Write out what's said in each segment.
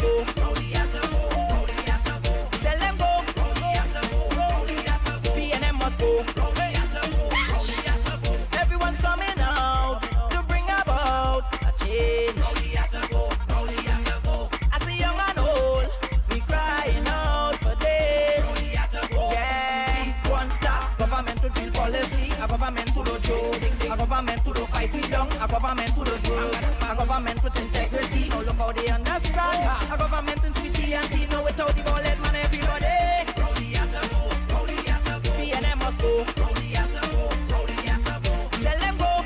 go. Tell them go. PNM must go. Everyone's coming out to bring about a change. I see young and old, we crying out for this. Yeah, want a government to drill policy, a government to do joke, a government to do fight we down, a government to do work, a government with integrity. Now look how they understand. A government in sweetie and tea, no without the ball head man everybody. PNM must go. Tell them go.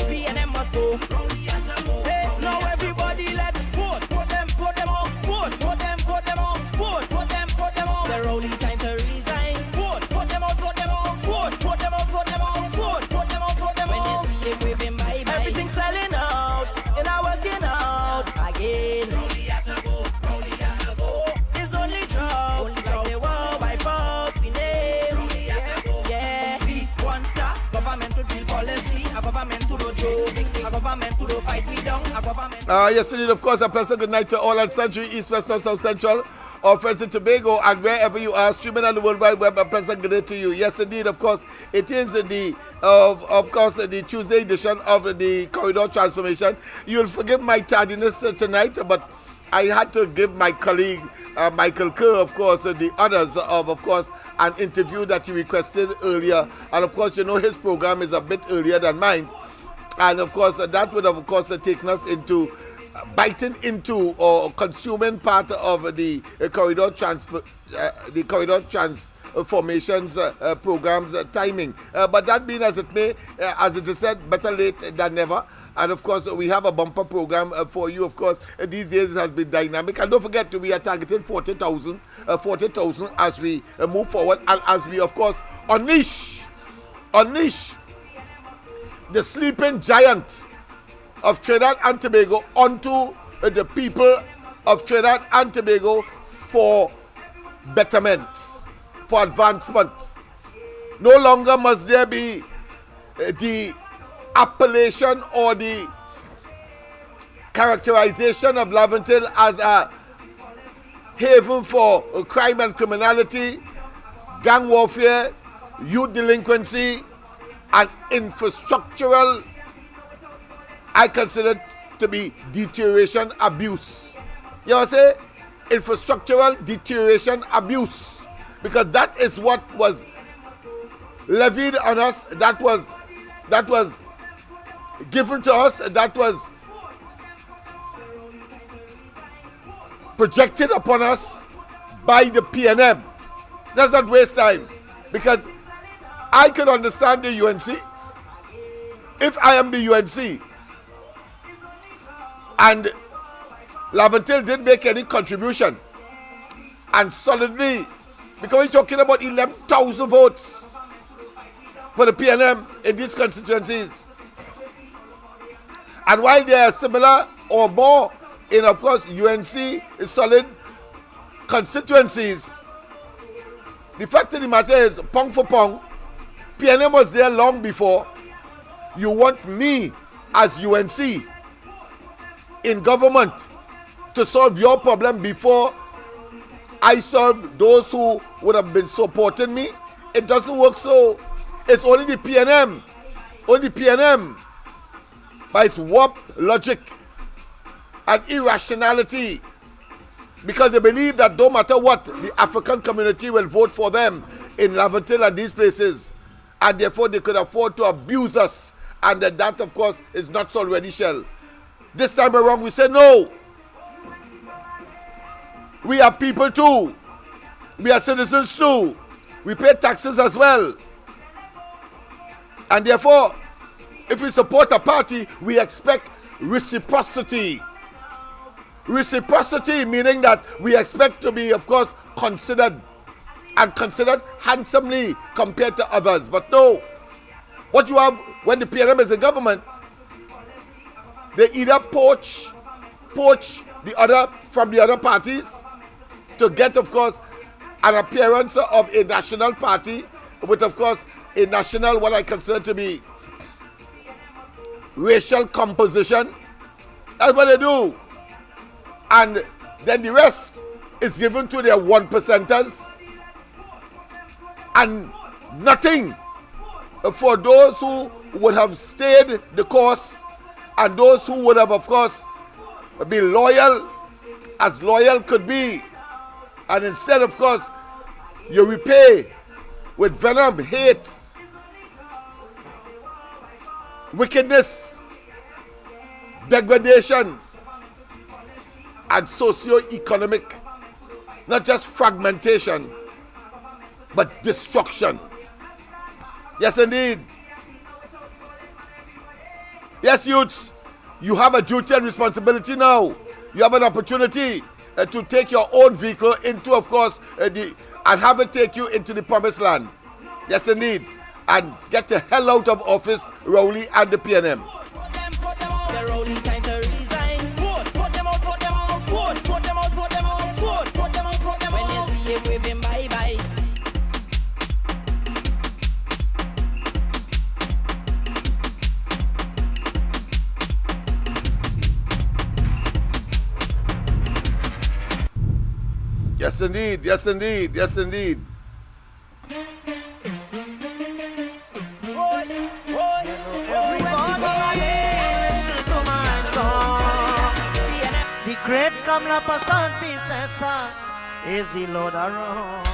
PNM must go. Hey, now everybody let's vote. Put them out. Vote. Put them out. Vote. Put them out. The only time to resign. Vote. Put them out. Vote. Put them out. Vote. When you see it waving bye-bye, everything's selling out. It's not working out again. It's only draw. They will wipe out we name. Yeah. We want a government to drill policy, a government to do joke, a government to do fight we down, a government. Yes, indeed, of course, a pleasant good night to all at Century, East, West, North, South Central, or friends in Tobago, and wherever you are, streaming on the World Wide Web, a pleasant good day to you. Yes, indeed, of course, it is the the Tuesday edition of the Corridor Transformation. You'll forgive my tardiness tonight, but I had to give my colleague Michael Kerr, of course, the honors of course, an interview that he requested earlier. And of course, you know, his program is a bit earlier than mine. And of course, that would have, of course, taken us into biting into or consuming part of the corridor transformations programs timing. But that being as it may, as it is said, better late than never. And of course, we have a bumper program for you. Of course, these days it has been dynamic. And don't forget, we are targeting 40,000 as we move forward, and as we, of course, unleash the sleeping giant of Trinidad and Tobago onto the people of Trinidad and Tobago for betterment, for advancement. No longer must there be the appellation or the characterization of Laventille as a haven for crime and criminality, gang warfare, youth delinquency, and infrastructural, I consider to be deterioration abuse. You know what I say? Infrastructural deterioration abuse. Because that is what was levied on us, that was given to us, that was projected upon us by the PNM. Let's not waste time, because I can understand the UNC. If I am the UNC and Laventille didn't make any contribution, and solidly, because we're talking about 11,000 votes for the PNM in these constituencies, and while they are similar or more in, of course, UNC solid constituencies, the fact of the matter is, pound for pound, PNM was there long before. You want me as UNC in government to solve your problem before I solve those who would have been supporting me? It doesn't work so. It's only the PNM. Only PNM, by its warped logic and irrationality, because they believe that no matter what, the African community will vote for them in Laventille and these places, and therefore they could afford to abuse us, and that of course is not so ready shell. This time around we say no. We are people too. We are citizens too. We pay taxes as well. And therefore, if we support a party, we expect reciprocity. Reciprocity meaning that we expect to be, of course, considered, and considered handsomely compared to others. But no, what you have when the PNM is in government, they either poach the other from the other parties to get, of course, an appearance of a national party with, of course, a national, what I consider to be racial composition. That's what they do. and then the rest is given to their 1%ers, and nothing for those who would have stayed the course and those who would have, of course, been loyal as loyal could be. And instead, of course, you repay with venom, hate, wickedness, degradation, and socio-economic, not just fragmentation, but destruction. Yes, indeed. Yes, youths, you have a duty and responsibility now. You have an opportunity to take your own vehicle into, of course, and have it take you into the promised land. Yes, indeed. And get the hell out of office, Rowley and the PNM. They're only time to resign. Vote them out, vote them out, vote them out, vote them out, vote them out, vote them out. When you see him waving bye-bye. Yes, indeed. Yes, indeed. Yes, indeed. The great Kamla Pasan Pisesa is the Lord around.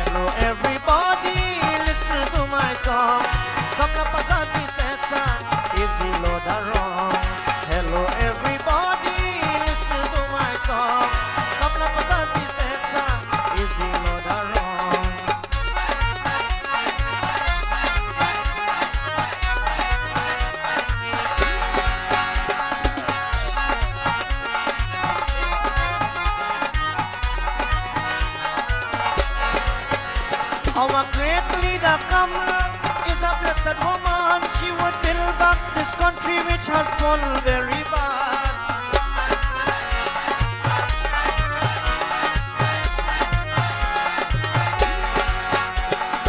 Hello everybody, listen to my song. Kamla Pasan Pisesa is the Lord around. Hello everybody, listen to my song. Kamla Pasan Pisesa is the Lord around. Our great leader Kamala is a blessed woman. She would build back this country which has fallen very bad.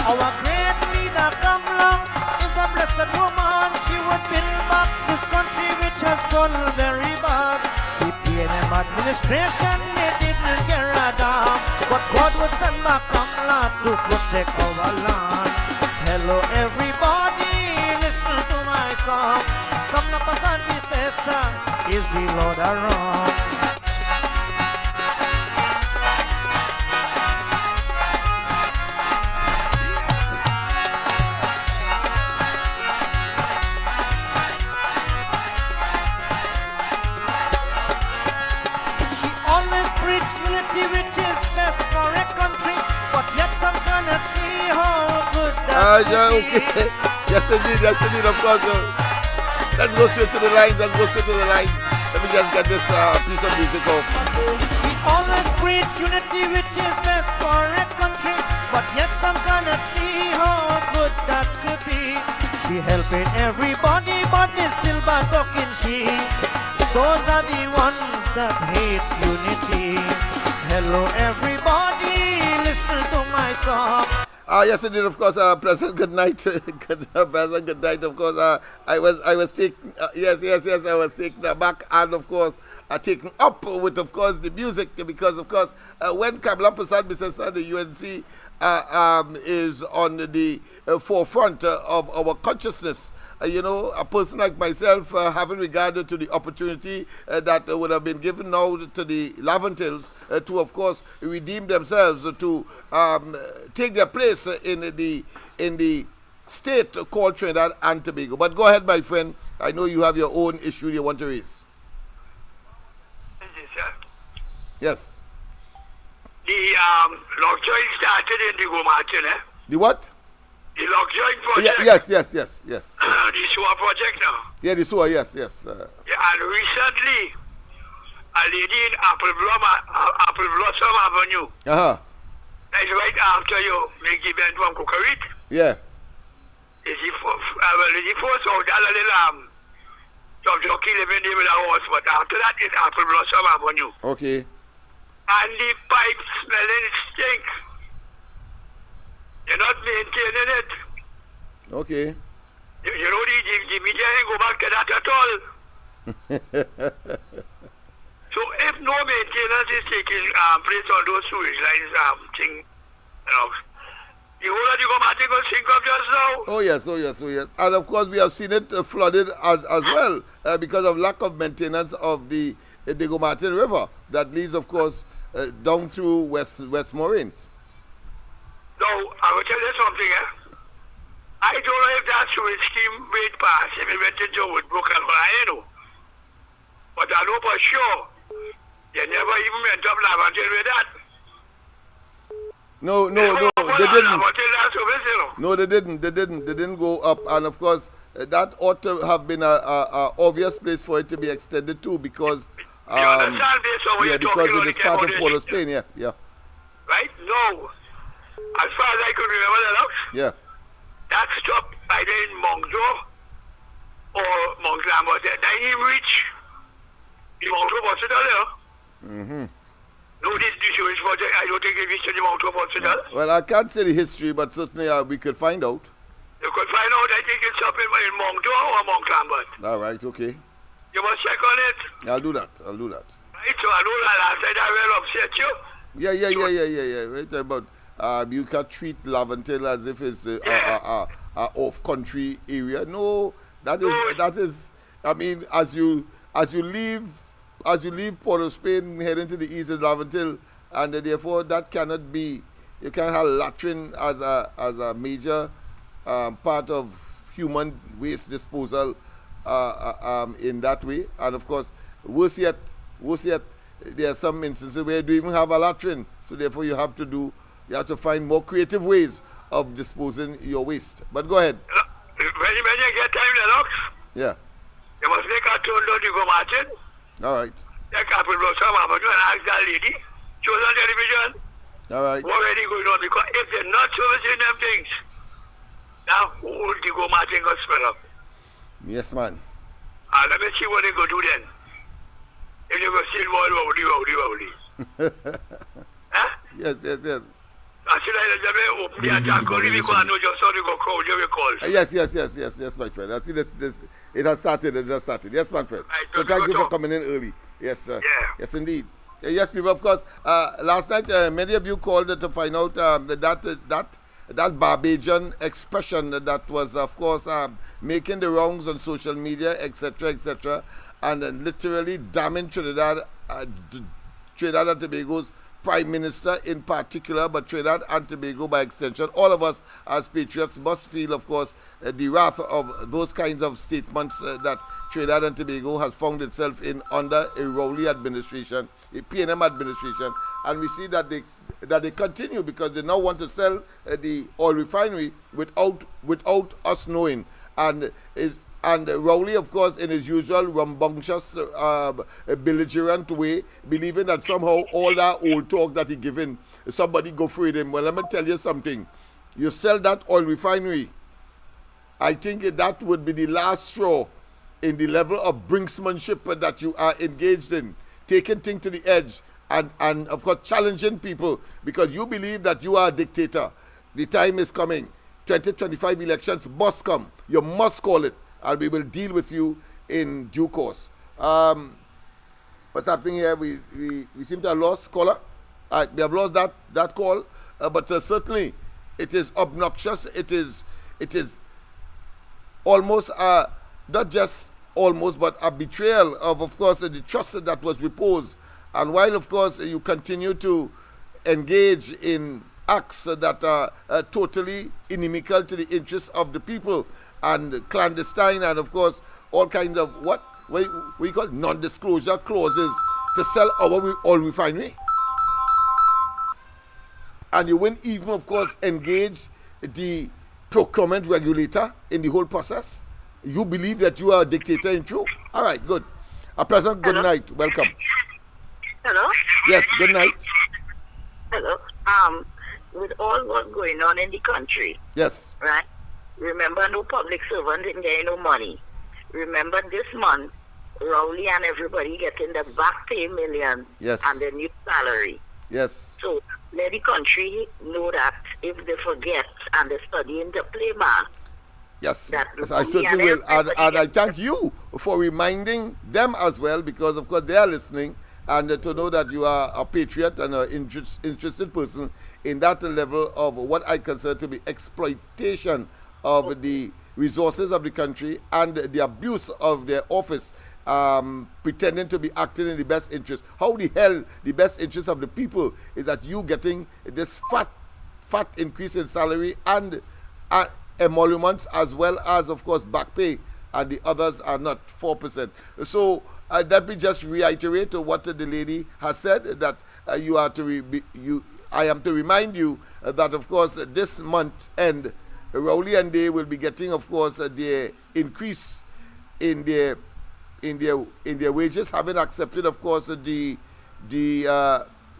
Our great leader Kamala is a blessed woman. She would build back this country which has fallen very bad. The PNM administration, they didn't care a damn, but God would send back Kamala to protect our land. Hello everybody, listen to my song. Kamala Pasan Pisesa is the Lord around. She always preached unity which is best for a country, but yet some cannot see how good that Okay. Yes, indeed. Yes, indeed. Of course. Let's go straight to the lines. Let's go straight to the lines. Let me just get this piece of music off. We always preach unity which is best for a country, but yet some cannot see how good that could be. We helping everybody, but they still bad talking she. Those are the ones that hate unity. Hello everybody, listen to my song. Yes, indeed. Of course, President. Good night. President. Good night. Of course, I was taken. Yes. I was taken aback, and of course, taken up with, of course, the music, because, of course, when Kamla Prasad Bisesa, the UNC, is on the forefront of our consciousness. A person like myself, having regard to the opportunity that would have been given now to the Laventils to, of course, redeem themselves, to take their place in the state called Trinidad and Tobago. But go ahead, my friend. I know you have your own issue you want to raise. Yes. The Lockjoy started in the Gomartin, eh? The what? The Lockjoy project. Yes. The sewer project now. Yeah, the sewer, yes. Yeah, and recently, a lady in Apple Blossom Avenue. Uh-huh. That's right after you make the bend from Kukarit. Yeah. Is the first out that little some jockey living there with a horse, but after that is Apple Blossom Avenue. Okay. And the pipe smelling stink. You're not maintaining it. Okay. You know, the media ain't go back to that at all. if no maintenance is taking place on those sewage lines, the whole of the Gomatic will sink up just now. Oh yes. And of course, we have seen it flooded as well because of lack of maintenance of the Gomatin River that leads, of course, down through West Moraines. No, I will tell you something, I don't know if that sewage scheme made pass if it went into Woodbrook and Hino. But I know for sure they never even went up Laventille with that. No, they didn't. No, they didn't. They didn't go up. And of course, that ought to have been a obvious place for it to be extended to because you understand this, or because it is part of Port of Spain. Yeah. Right? No. As far as I could remember that, yeah. That stopped either in Mongdo or Montclair, but then he reached the Mount Hope Hospital there. No, this sewage project, I don't think it reached the Mount Hope Hospital. Well, I can't say the history, but certainly we could find out. You could find out, I think it's up in Mongdo or Montclair. All right, okay. You must check on it. I'll do that. Right, so I know that last night I will upset you. Yeah. Right about you can treat Laventille as if it's a off-country area. No, that is. I mean, as you leave Port of Spain, head into the east of Laventille, and therefore that cannot be. You can't have latrine as a major part of human waste disposal in that way. And of course, worse yet, there are some instances where you don't even have a latrine. So therefore, you have to find more creative ways of disposing your waste. But go ahead. When you get time, LENNOX, yeah, you must make a turn down the Gomatin. All right. Take up with some and ask that lady. She was on television. All right. What already going on? Because if they're not servicing them things, now who the Gomatin going to spell up? Yes, man. Let me see what they go do then. If they go still wowly. Huh? Yes. I said I open the attack only because I know just how they go call you call. Yes, my friend. I see this. It has started. Yes, my friend. Right, so thank you for coming in early. Yes, sir. Yeah. Yes, indeed. Yes, people. Of course. Last night, many of you called to find out that Barbadian expression that was, of course, making the rounds on social media, etc., and literally damning Trinidad and Tobago's Prime Minister in particular, but Trinidad and Tobago by extension. All of us as patriots must feel, of course, the wrath of those kinds of statements that Trinidad and Tobago has found itself in under a Rowley administration, a PNM administration, and we see that they continue because they now want to sell the oil refinery without us knowing, and Rowley, of course, in his usual rambunctious, belligerent way, believing that somehow all that old talk that he given, somebody go free him. Well, let me tell you something. You sell that oil refinery, I think that would be the last straw in the level of brinksmanship that you are engaged in, taking things to the edge and of course, challenging people because you believe that you are a dictator. The time is coming. 2025 elections must come. You must call it. And we will deal with you in due course. What's happening here? We seem to have lost caller. We have lost that call, but certainly it is obnoxious. It is almost not just almost, but a betrayal of course, the trust that was reposed. And while of course you continue to engage in acts that are totally inimical to the interests of the people, and clandestine, and of course all kinds of what we call non-disclosure clauses to sell our oil refinery, and you wouldn't even of course engage the procurement regulator in the whole process. You believe that you are a dictator in truth. All right, good. A pleasant good night. Welcome. Hello? Yes, good night. Hello. With all what's going on in the country, yes, right? Remember, no public servant didn't get no money. Remember, this month, Rowley and everybody getting the back pay million yes, and the new salary. Yes. So let the country know that if they forget and they're studying the playback. Yes, I certainly will. And I thank you for reminding them as well, because of course they are listening, and to know that you are a patriot and an interested person in that level of what I consider to be exploitation of the resources of the country and the abuse of their office, pretending to be acting in the best interest. How the hell the best interest of the people is that you getting this fat increase in salary and emoluments, as well as, of course, back pay, and the others are not 4%. So let me just reiterate what the lady has said, that I am to remind you that, of course, this month end, Rowley and they will be getting, of course, their increase in their wages, having accepted, of course, the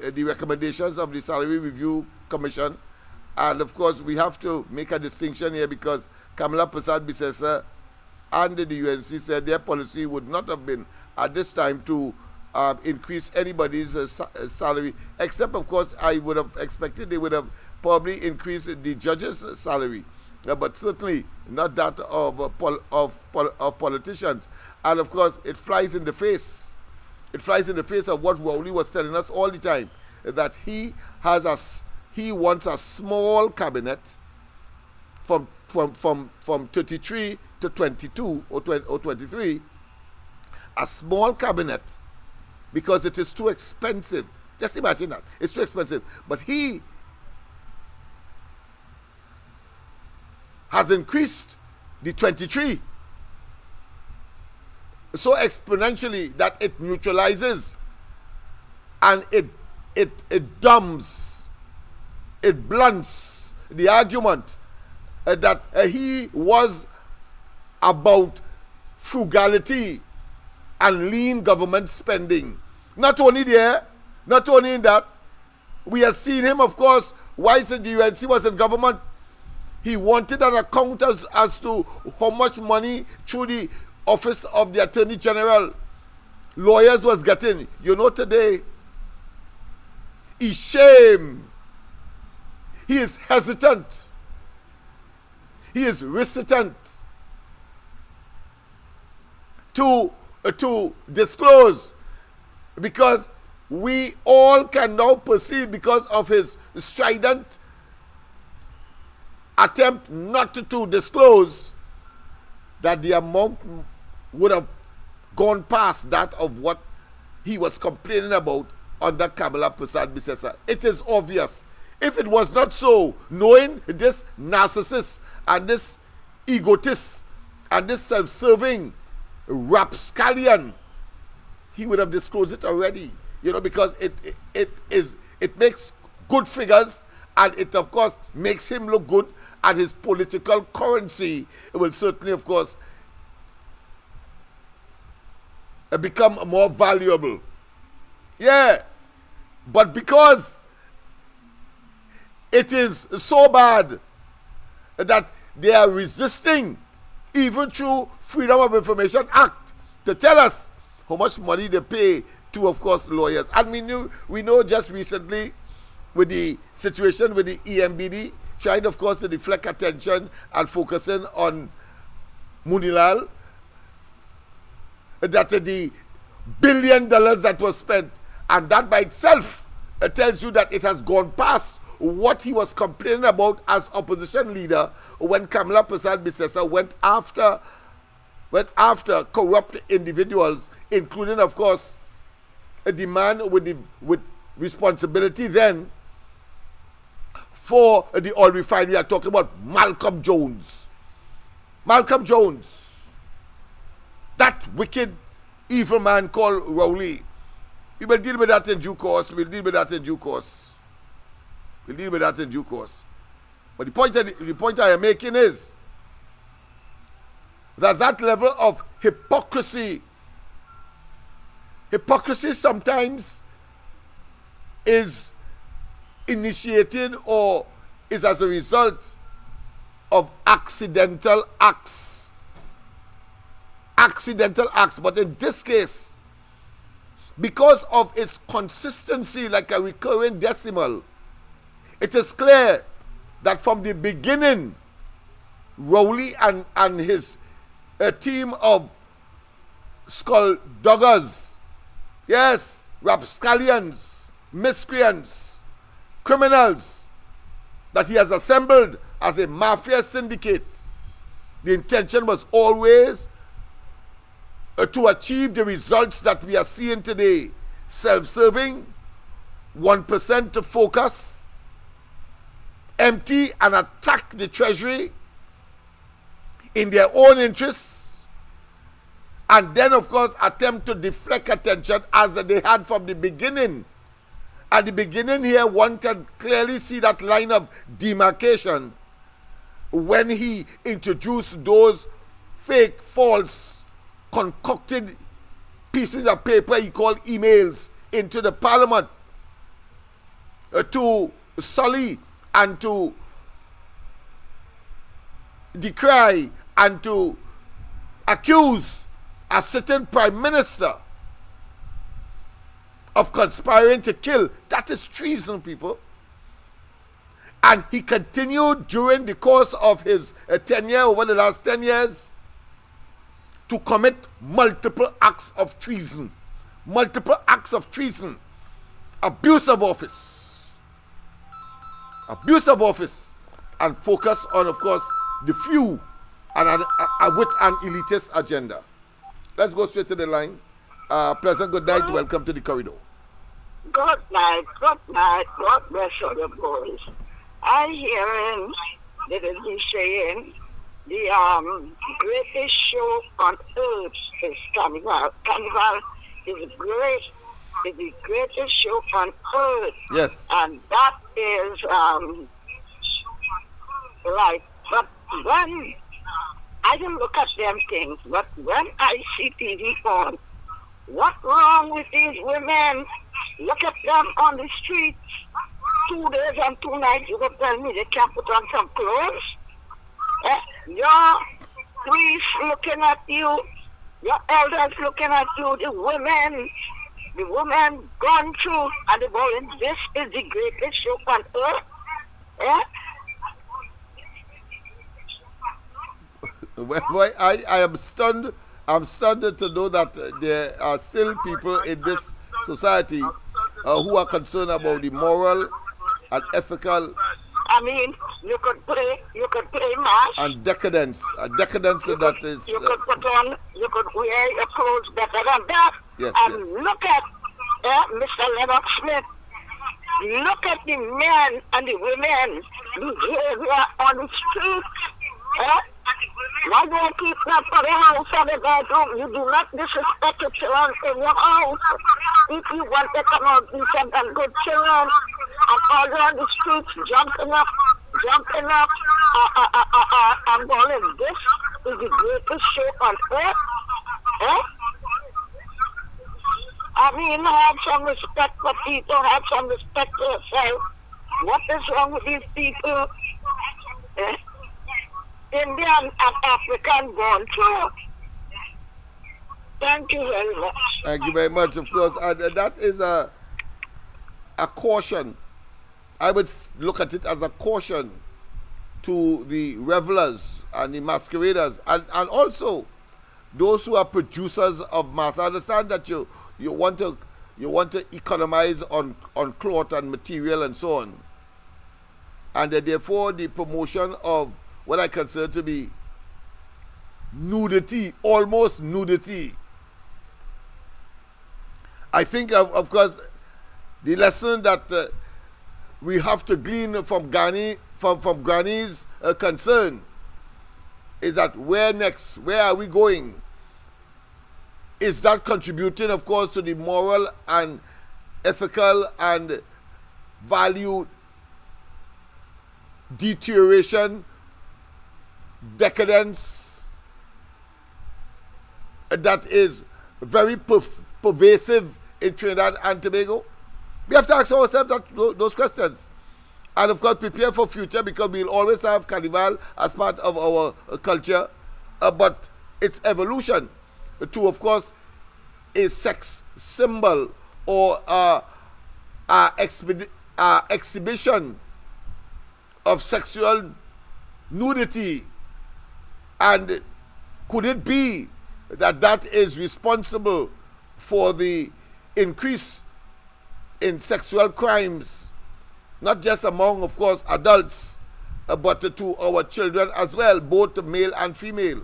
recommendations of the Salary Review Commission. And of course, we have to make a distinction here, because Kamala Persad-Bissessar and the UNC said their policy would not have been at this time to increase anybody's salary, except, of course, I would have expected they would have probably increased the judges' salary, but certainly not that of politicians. And of course, it flies in the face. It flies in the face of what Rowley was telling us all the time, that he wants a small cabinet from 33 to 22 or 23, a small cabinet, because it is too expensive. Just imagine that. It's too expensive. But he has increased the 23 so exponentially that it neutralizes and it dumbs, it blunts the argument that he was about frugality and lean government spending. Not only there, not only in that, we have seen him, of course, whilst the UNC was in government, he wanted an account as to how much money through the office of the Attorney General lawyers was getting. You know, today, he's shamed. He is hesitant. He is reticent to disclose, because we all can now perceive, because of his strident attempt not to disclose, that the amount would have gone past that of what he was complaining about under Kamala Persad-Bissessar. It is obvious. If it was not so, knowing this narcissist and this egotist and this self-serving rapscallion, he would have disclosed it already. You know, because it makes good figures, and it, of course, makes him look good, and his political currency will certainly, of course, become more valuable. Yeah, but because it is so bad that they are resisting, even through Freedom of Information Act, to tell us how much money they pay to, of course, lawyers. And we know just recently, with the situation with the EMBD, trying, of course, to deflect attention and focusing on Munilal, that the $1 billion that was spent, and that by itself tells you that it has gone past what he was complaining about as opposition leader when Kamala Persad-Bissessar went after corrupt individuals, including, of course, a man with responsibility then for the oil refinery. We are talking about Malcolm Jones. Malcolm Jones. That wicked, evil man called Rowley. We will deal with that in due course. We'll deal with that in due course. We'll deal with that in due course. But the point I am making is that level of hypocrisy sometimes is initiated or is as a result of accidental acts. But in this case, because of its consistency like a recurring decimal, it is clear that from the beginning, Rowley and his team of skulldoggers, yes, rapscallions, miscreants, criminals that he has assembled as a mafia syndicate. The intention was always to achieve the results that we are seeing today. Self-serving, 1% to focus, empty and attack the treasury in their own interests, and then of course attempt to deflect attention as they had from the beginning. At the beginning here, one can clearly see that line of demarcation when he introduced those fake, false, concocted pieces of paper he called emails into the parliament to sully and to decry and to accuse a certain prime minister of conspiring to kill. That is treason, people. And he continued during the course of his tenure, over the last 10 years, to commit multiple acts of treason. Multiple acts of treason. Abuse of office. Abuse of office. And focus on, of course, the few and with an elitist agenda. Let's go straight to the line. Pleasant good night. Welcome to the corridor. Good night. God bless all the boys. I hear him, they will be saying, the greatest show on earth is Carnival. Carnival is the greatest show on earth. Yes. And that is right. But when I don't look at them things, but when I see TV on, what's wrong with these women? Look at them on the streets. 2 days and 2 nights, you can tell me they can't put on some clothes? Your priests looking at you, your elders looking at you, the women gone through, and the boy, this is the greatest show on earth. Well, I am stunned. I'm stunned to know that there are still people in this society who are concerned about the moral and ethical. I mean, you could pray mass. And decadence. A decadence that is. You could wear your clothes better than that. Yes, and yes. Look at Mr. LENNOX Smith. Look at the men and the women behavior on the streets. Why don't keep that for the house or the bedroom? You do not disrespect the children in your house. If you want to come out decent and good children, and all on the streets jumping up, and going, this is the greatest show on earth. I mean, have some respect for people, have some respect for yourself. What is wrong with these people? Indian and African born through. Thank you very much. Thank you very much, of course. And that is a caution. I would look at it as a caution to the revelers and the masqueraders, and also those who are producers of mass. I understand that you want to economize on cloth and material and so on, and therefore the promotion of what I consider to be nudity, almost nudity. I think, of course, the lesson that we have to glean from Granny's concern is that where next? Where are we going? Is that contributing, of course, to the moral and ethical and value deterioration, decadence that is very pervasive in Trinidad and Tobago? We have to ask ourselves those questions, and of course prepare for future, because we'll always have Carnival as part of our culture, but its evolution to, of course, a sex symbol or exhibition of sexual nudity. And could it be that is responsible for the increase in sexual crimes, not just among, of course, adults, but to our children as well, both male and female.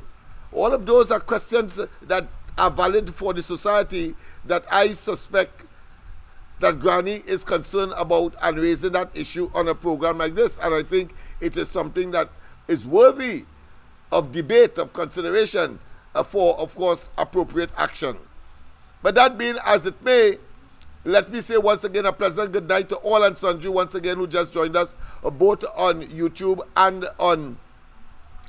All of those are questions that are valid for the society that I suspect that Granny is concerned about and raising that issue on a program like this. And I think it is something that is worthy of debate, of consideration for, of course, appropriate action. But that being as it may, let me say once again a pleasant good night to all and sundry once again who just joined us, both on YouTube and on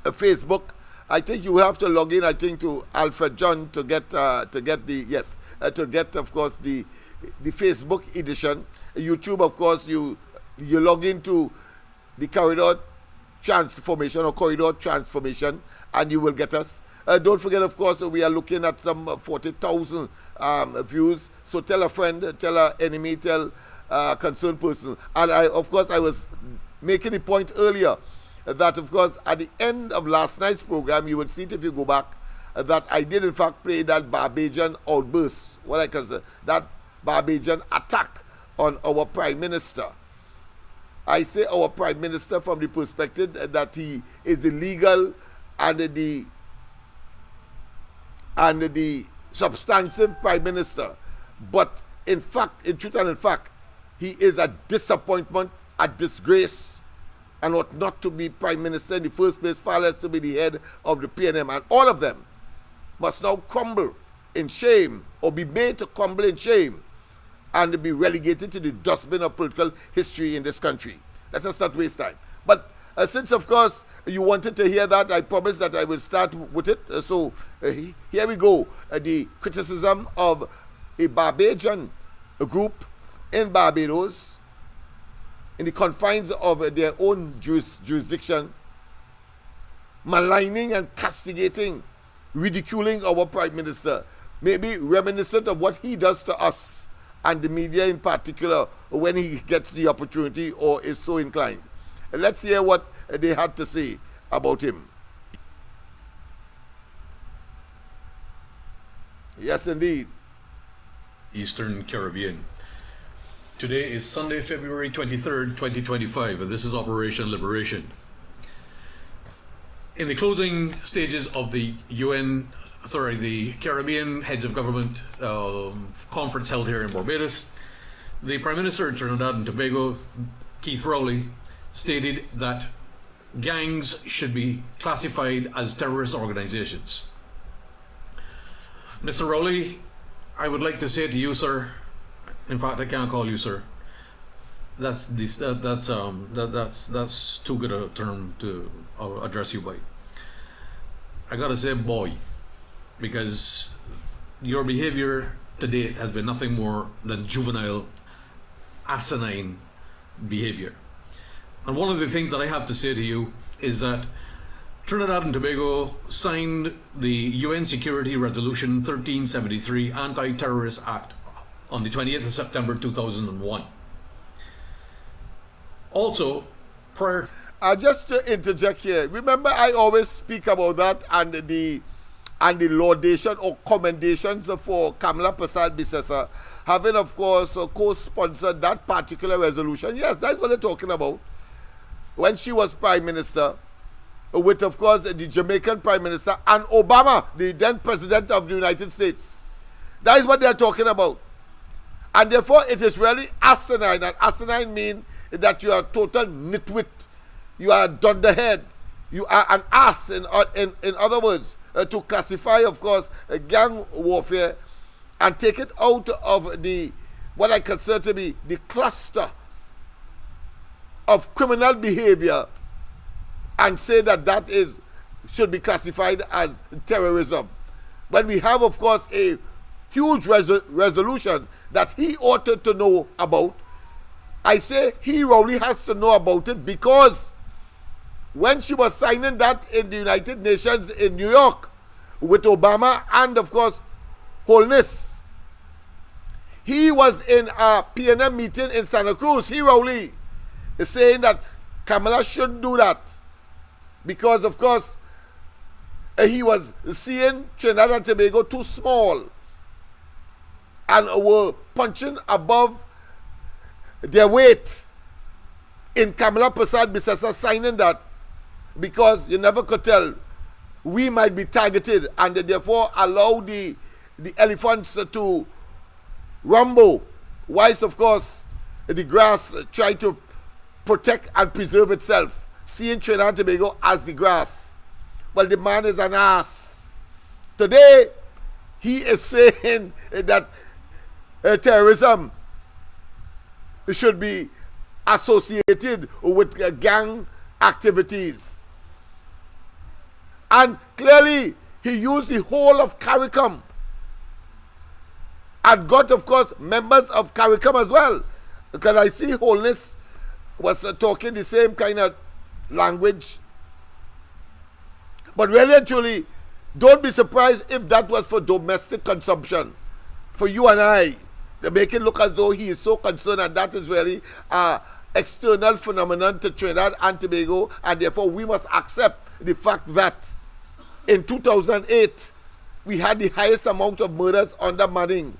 Facebook. I think you have to log in, I think, to Alfred John to get of course the Facebook edition. YouTube, of course, you log into the corridor transformation and you will get us. Don't forget, of course, we are looking at some 40,000 views. So tell a friend, tell an enemy, tell a concerned person. And I was making the point earlier that, of course, at the end of last night's program, you will see it if you go back, that I did in fact play that Barbadian outburst, what I consider that Barbadian attack on our Prime Minister. I say our Prime Minister from the perspective that he is illegal and the substantive Prime Minister. But in fact, in truth and in fact, he is a disappointment, a disgrace, and ought not to be Prime Minister in the first place, far less to be the head of the PNM. And all of them must now crumble in shame, or be made to crumble in shame, and be relegated to the dustbin of political history in this country. Let us not waste time. But since, of course, you wanted to hear that, I promise that I will start with it. So here we go. The criticism of a Barbadian group in Barbados, in the confines of their own jurisdiction, maligning and castigating, ridiculing our Prime Minister, maybe reminiscent of what he does to us and the media in particular when he gets the opportunity or is so inclined. Let's hear what they had to say about him. Yes, indeed. Eastern Caribbean. Today is Sunday, February 23rd, 2025, and this is Operation Liberation. In the closing stages of the the Caribbean Heads of Government conference held here in Barbados, the Prime Minister of Trinidad and Tobago, Keith Rowley, stated that gangs should be classified as terrorist organizations. Mr. Rowley, I would like to say to you, sir, in fact, I can't call you sir. That's too good a term to address you by. I gotta say, boy, because your behavior to date has been nothing more than juvenile, asinine behavior. And one of the things that I have to say to you is that Trinidad and Tobago signed the UN Security Resolution 1373 Anti-Terrorist Act on the 20th of September 2001. Also, prior... Just to interject here, remember I always speak about that and the laudation or commendations for Kamala Persad-Bissessar having, of course, co-sponsored that particular resolution. Yes, that's what they're talking about. When she was Prime Minister, with, of course, the Jamaican Prime Minister and Obama, the then President of the United States. That is what they're talking about. And therefore, it is really asinine. And asinine means that you are a total nitwit. You are a dunderhead. You are an ass, in other words, to classify, of course, gang warfare and take it out of what I consider to be the cluster of criminal behavior and say that should be classified as terrorism. When we have, of course, a huge resolution that he ought to know about. I say he really has to know about it because when she was signing that in the United Nations in New York with Obama and, of course, Holness, he was in a PNM meeting in Santa Cruz. He really is saying that Kamala shouldn't do that because, of course, he was seeing Trinidad and Tobago too small and were punching above their weight in Kamala Prasad Bisesa signing that, because you never could tell, we might be targeted, and they therefore allow the elephants to rumble, whilst of course the grass try to protect and preserve itself, seeing Trinidad and Tobago as the grass. Well, the man is an ass. Today he is saying that terrorism should be associated with gang activities. And clearly, he used the whole of CARICOM and got, of course, members of CARICOM as well. Because I see Holness was talking the same kind of language. But really and truly, don't be surprised if that was for domestic consumption. For you and I, they make it look as though he is so concerned, and that is really an external phenomenon to Trinidad and Tobago, and therefore we must accept the fact that in 2008, we had the highest amount of murders under Manning.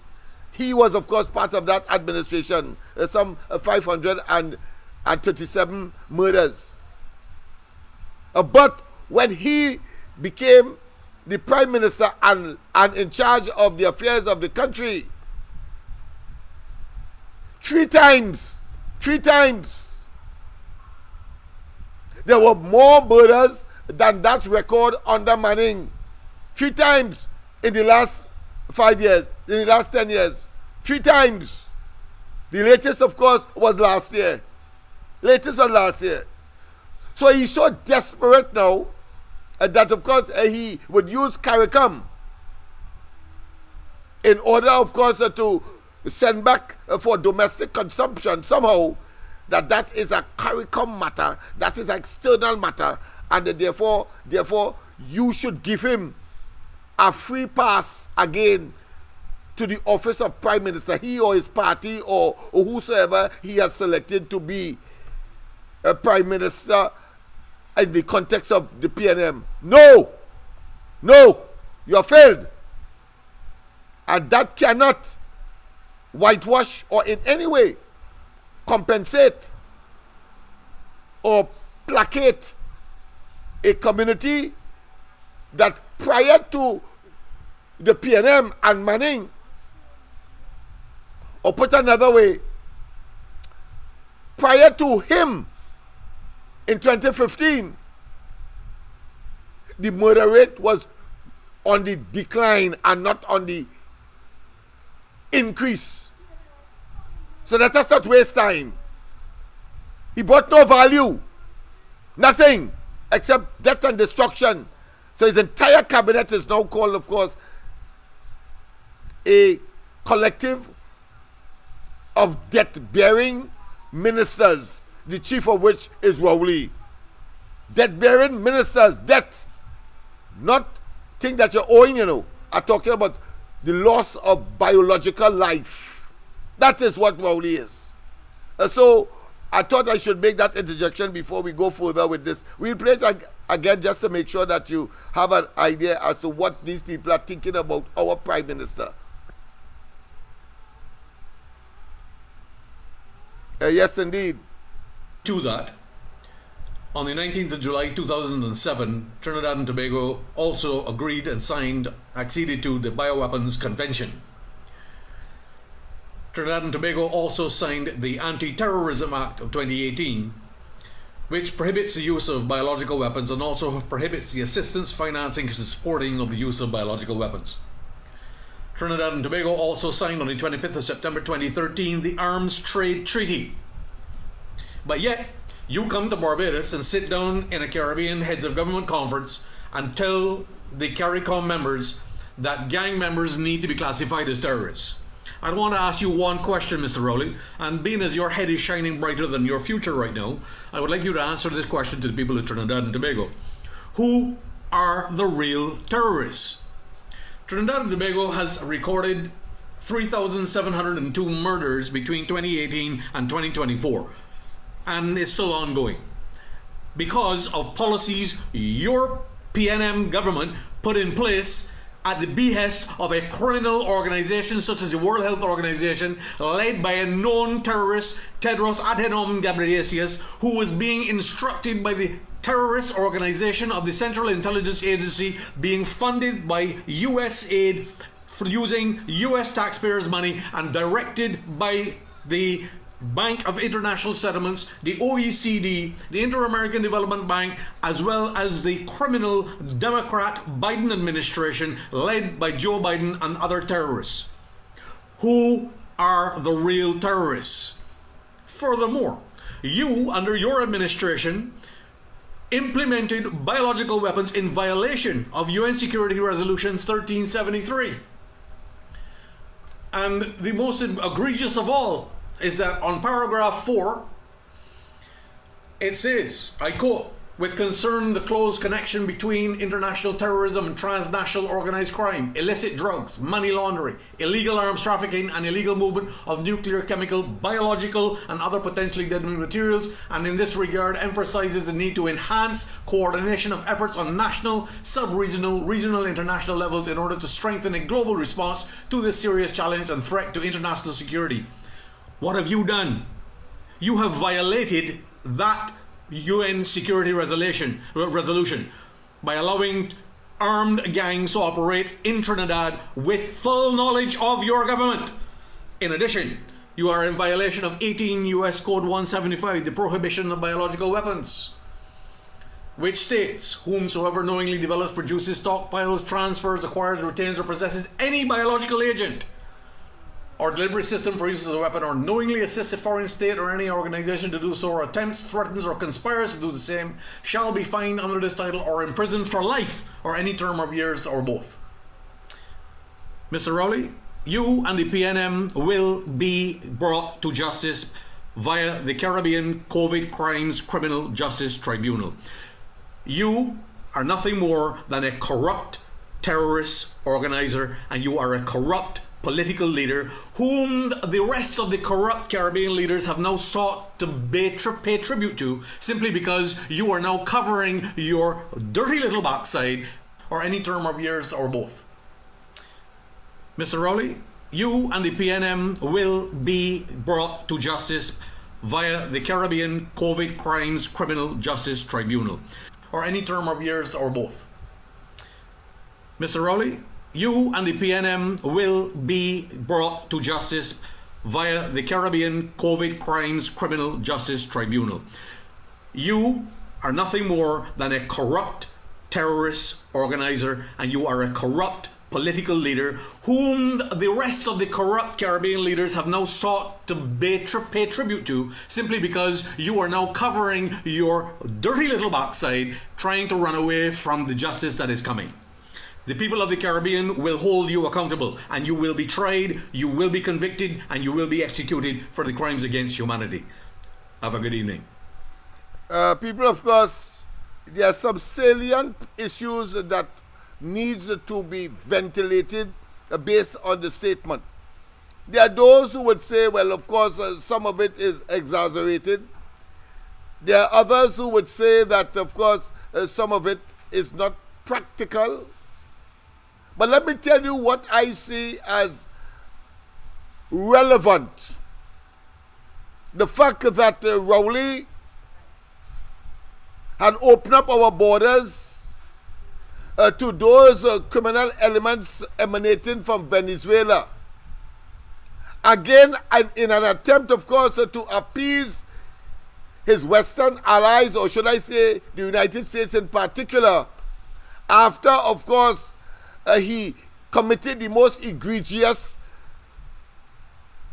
He was, of course, part of that administration. Some 537 murders. But when he became the Prime Minister and in charge of the affairs of the country, three times, there were more murders than that record under Manning. 3 times in the last 5 years, in the last 10 years. 3 times. The latest, of course, was last year. So he's so desperate now that, of course, he would use CARICOM in order, of course, to send back for domestic consumption somehow. That is a CARICOM matter, that is an external matter, and therefore you should give him a free pass again to the office of Prime Minister, he or his party or whosoever he has selected to be a Prime Minister in the context of the PNM. No, you have failed. And that cannot whitewash or in any way compensate or placate a community that prior to the PNM and Manning, or put another way, prior to him in 2015, the murder rate was on the decline and not on the increase. So let us not waste time. He brought no value, nothing except death and destruction. So his entire cabinet is now called, of course, a collective of debt-bearing ministers, the chief of which is Rowley. Debt-bearing ministers, debt, not thing that you're owing, are talking about the loss of biological life. That is what Rowley is. So I thought I should make that interjection before we go further with this. We'll play it again just to make sure that you have an idea as to what these people are thinking about our Prime Minister. Yes, indeed. To that, on the 19th of July 2007, Trinidad and Tobago also agreed and acceded to the Bioweapons Convention. Trinidad and Tobago also signed the Anti-Terrorism Act of 2018, which prohibits the use of biological weapons and also prohibits the assistance, financing, and supporting of the use of biological weapons. Trinidad and Tobago also signed on the 25th of September 2013 the Arms Trade Treaty. But yet, you come to Barbados and sit down in a Caribbean Heads of Government conference and tell the CARICOM members that gang members need to be classified as terrorists. I want to ask you one question, Mr. Rowley, and being as your head is shining brighter than your future right now, I would like you to answer this question to the people of Trinidad and Tobago. Who are the real terrorists? Trinidad and Tobago has recorded 3,702 murders between 2018 and 2024, and is still ongoing because of policies your PNM government put in place at the behest of a criminal organization such as the World Health Organization, led by a known terrorist, Tedros Adhanom Ghebreyesus, who was being instructed by the terrorist organization of the Central Intelligence Agency, being funded by US aid for using US taxpayers' money and directed by the Bank of International Settlements, the OECD, the Inter-American Development Bank, as well as the criminal Democrat Biden administration led by Joe Biden and other terrorists. Who are the real terrorists? Furthermore, you, under your administration, implemented biological weapons in violation of UN Security Resolutions 1373. And the most egregious of all is that on paragraph 4, it says, I quote, with concern the close connection between international terrorism and transnational organized crime, illicit drugs, money laundering, illegal arms trafficking, and illegal movement of nuclear, chemical, biological, and other potentially deadly materials, and in this regard emphasizes the need to enhance coordination of efforts on national, sub-regional, regional, international levels in order to strengthen a global response to this serious challenge and threat to international security. What have you done? You have violated that UN Security Resolution by allowing armed gangs to operate in Trinidad with full knowledge of your government. In addition, you are in violation of 18 US Code 175, the prohibition of biological weapons, which states, whomsoever knowingly develops, produces, stockpiles, transfers, acquires, retains, or possesses any biological agent or delivery system for use as a weapon, or knowingly assists a foreign state or any organization to do so, or attempts, threatens, or conspires to do the same, shall be fined under this title or imprisoned for life or any term of years or both. Mr. Rowley, you and the PNM will be brought to justice via the Caribbean COVID Crimes Criminal Justice Tribunal. You are nothing more than a corrupt terrorist organizer, and you are a corrupt political leader whom the rest of the corrupt Caribbean leaders have now sought to pay tribute to, simply because you are now covering your dirty little backside or any term of years or both. Mr. Rowley, you and the PNM will be brought to justice via the Caribbean COVID Crimes Criminal Justice Tribunal, or any term of years or both. Mr. Rowley, you and the PNM will be brought to justice via the Caribbean COVID Crimes Criminal Justice Tribunal. You are nothing more than a corrupt terrorist organizer, and you are a corrupt political leader whom the rest of the corrupt Caribbean leaders have now sought to pay tribute to, simply because you are now covering your dirty little backside, trying to run away from the justice that is coming. The people of the Caribbean will hold you accountable, and you will be tried, you will be convicted, and you will be executed for the crimes against humanity. Have a good evening. People, of course, there are some salient issues that needs to be ventilated based on the statement. There are those who would say, well, of course, some of it is exaggerated. There are others who would say that, of course, some of it is not practical. But let me tell you what I see as relevant. The fact that Rowley had opened up our borders to those criminal elements emanating from Venezuela. Again, in an attempt, of course, to appease his Western allies, or should I say the United States in particular, after, of course, he committed the most egregious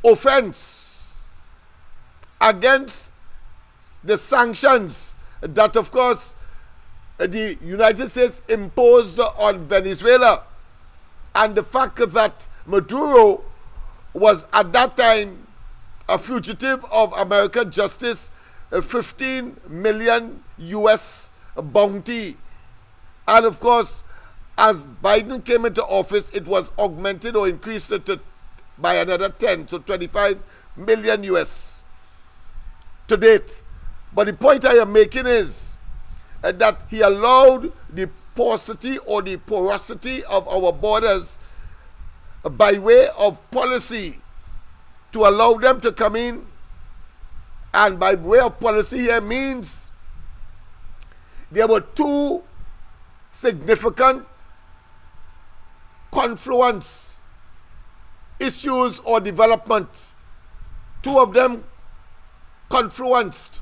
offense against the sanctions that, of course, the United States imposed on Venezuela. And the fact that Maduro was at that time a fugitive of American justice, a 15 million US bounty. And of course, as Biden came into office, it was augmented or increased by another 10, so 25 million US to date. But the point I am making is that he allowed the paucity or the porosity of our borders by way of policy to allow them to come in. And by way of policy here means there were two significant confluence issues or development. Two of them confluenced.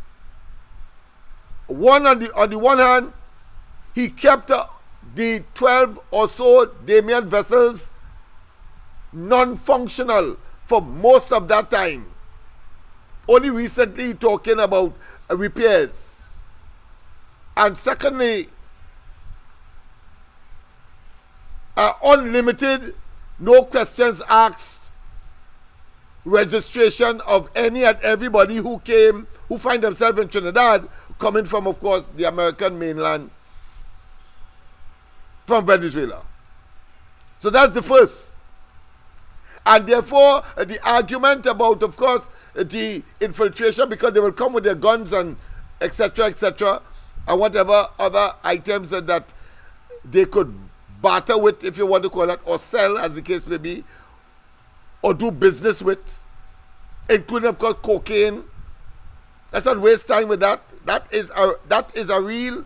One on the one hand, he kept the 12 or so Damien vessels non-functional for most of that time. Only recently talking about repairs. And secondly, unlimited, no questions asked registration of any and everybody who find themselves in Trinidad, coming from, of course, the American mainland, from Venezuela. So that's the first. And therefore, the argument about, of course, the infiltration, because they will come with their guns and etc., and whatever other items that they could barter with, if you want to call it, or sell, as the case may be, or do business with, including, of course, cocaine. Let's not waste time with that. That is a real,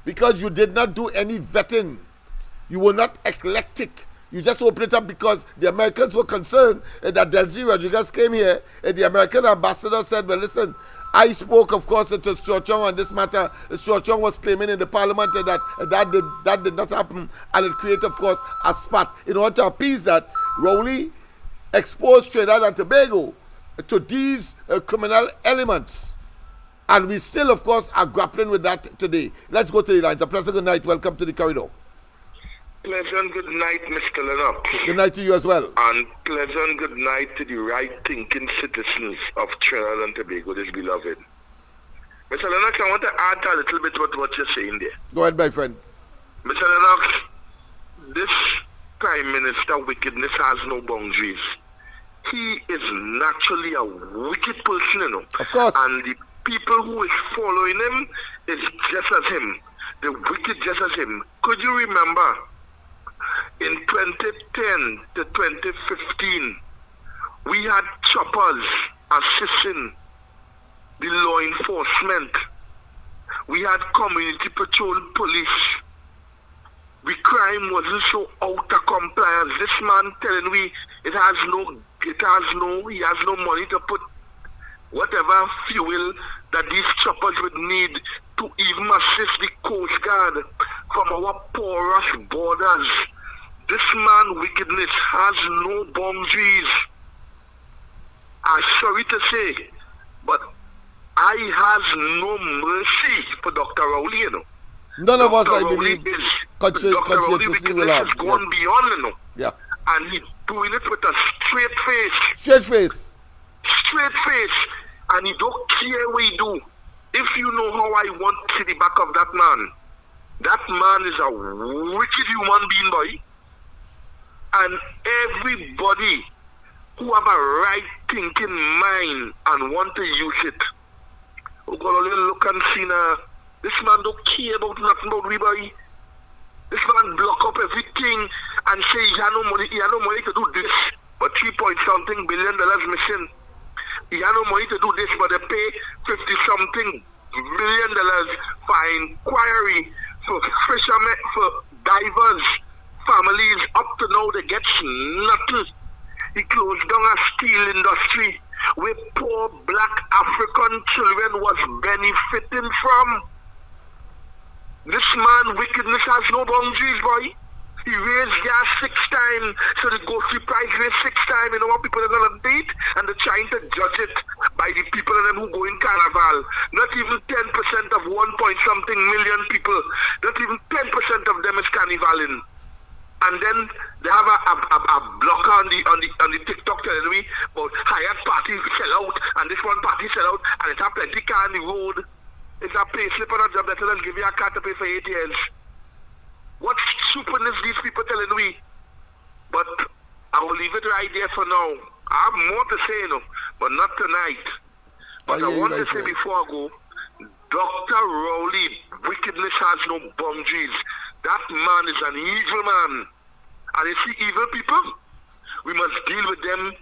because you did not do any vetting. You were not eclectic. You just opened it up because the Americans were concerned that Delcy Rodriguez came here, and the American ambassador said, well, listen, I spoke, of course, to Chorchong on this matter. Chorchong was claiming in the parliament that did not happen, and it created, of course, a spat. In order to appease that, Rowley exposed Trinidad and Tobago to these criminal elements. And we still, of course, are grappling with that today. Let's go to the lines. A pleasant good night. Welcome to the corridor. Pleasant good night, Mr. Lennox. Good night to you as well. And pleasant good night to the right-thinking citizens of Trinidad and Tobago, this beloved. Mr. Lennox, I want to add a little bit what you're saying there. Go ahead, my friend. Mr. Lennox, this Prime Minister wickedness has no boundaries. He is naturally a wicked person, you know. Of course. And the people who is following him is just as him. The wicked just as him. Could you remember in 2010 to 2015, we had choppers assisting the law enforcement. We had community patrol police. The crime wasn't so out of compliance. This man telling me he has no money to put whatever fuel that these choppers would need to even assist the Coast Guard from our porous borders. This man wickedness has no boundaries. I'm sorry to say, but I has no mercy for Dr. Rowley, you know. None of us, I Rowley believe, Dr. Rowley conscientiously will have. has gone beyond, you know. Yeah. And he's doing it with a straight face. Straight face. Straight face. And he don't care what he do. If you know how I want to see the back of that man is a wicked human being, boy. And everybody who have a right thinking mind and want to use it, who got a little look and see now, this man don't care about nothing about we, boy. This man block up everything and say he had no money to do this, but 3-point-something billion missing. He had no money to do this, but they pay $50-something billion for inquiry for fishermen, for divers, families. Up to now, they get nothing. He closed down a steel industry where poor black African children was benefiting from. This man wickedness has no boundaries, boy. He raised gas 6 times, so the grocery price raised 6 times. You know what people are going to date? And they're trying to judge it by the people of them who go in carnival. Not even 10% of 1-point-something million people. Not even 10% of them is carnivaling. And then they have a blocker on the TikTok telling me about hired parties sell out, and this one party sell out, and it's a plenty car on the road. It's a pay slip on a job that will give you a car to pay for 8 years. What stupidness these people telling me? But I will leave it right there for now. I have more to say, you know, but not tonight. But I want to say before I go, Dr. Rowley, wickedness has no boundaries. That man is an evil man. And you see evil people, we must deal with them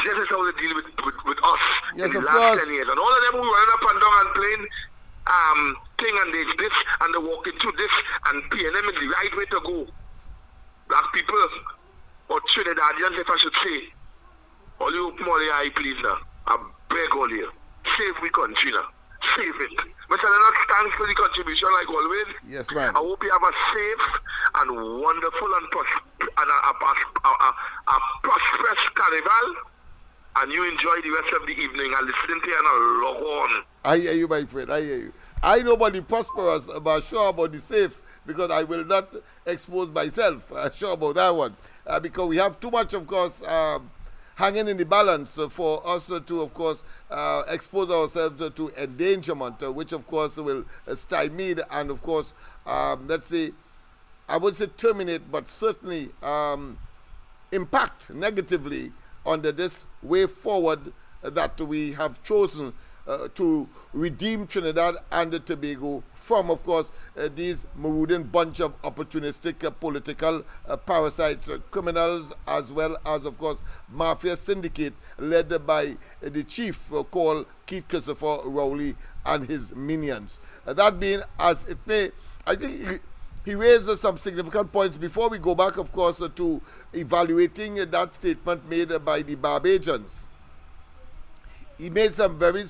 just as how they deal with us Yes, in of the last course. 10 years. And all of them who run up and down and playing thing and there's this and they're walking through this and PNM is the right way to go. Black people, or Trinidadians if I should say, all you open all your eye please now. I beg all you. Save we country now. Save it. Mr. Lennox, thanks for the contribution like always. Yes, man. I hope you have a safe and wonderful and a prosperous carnival, and you enjoy the rest of the evening and listening to you and a log on. I hear you, my friend. I hear you. I know about the prosperous, but sure about the safe, because I will not expose myself. Sure about that one. Because we have too much, of course, hanging in the balance for us to, of course, expose ourselves to endangerment, which, of course, will stymie and, of course, let's say, I would say terminate, but certainly impact negatively on this way forward that we have chosen to redeem Trinidad and Tobago from, of course, these marauding bunch of opportunistic political parasites, criminals, as well as, of course, mafia syndicate led by the chief called Keith Christopher Rowley and his minions. That being as it may, I think he raised some significant points. Before we go back, of course, to evaluating that statement made by the Barbadians, he made some very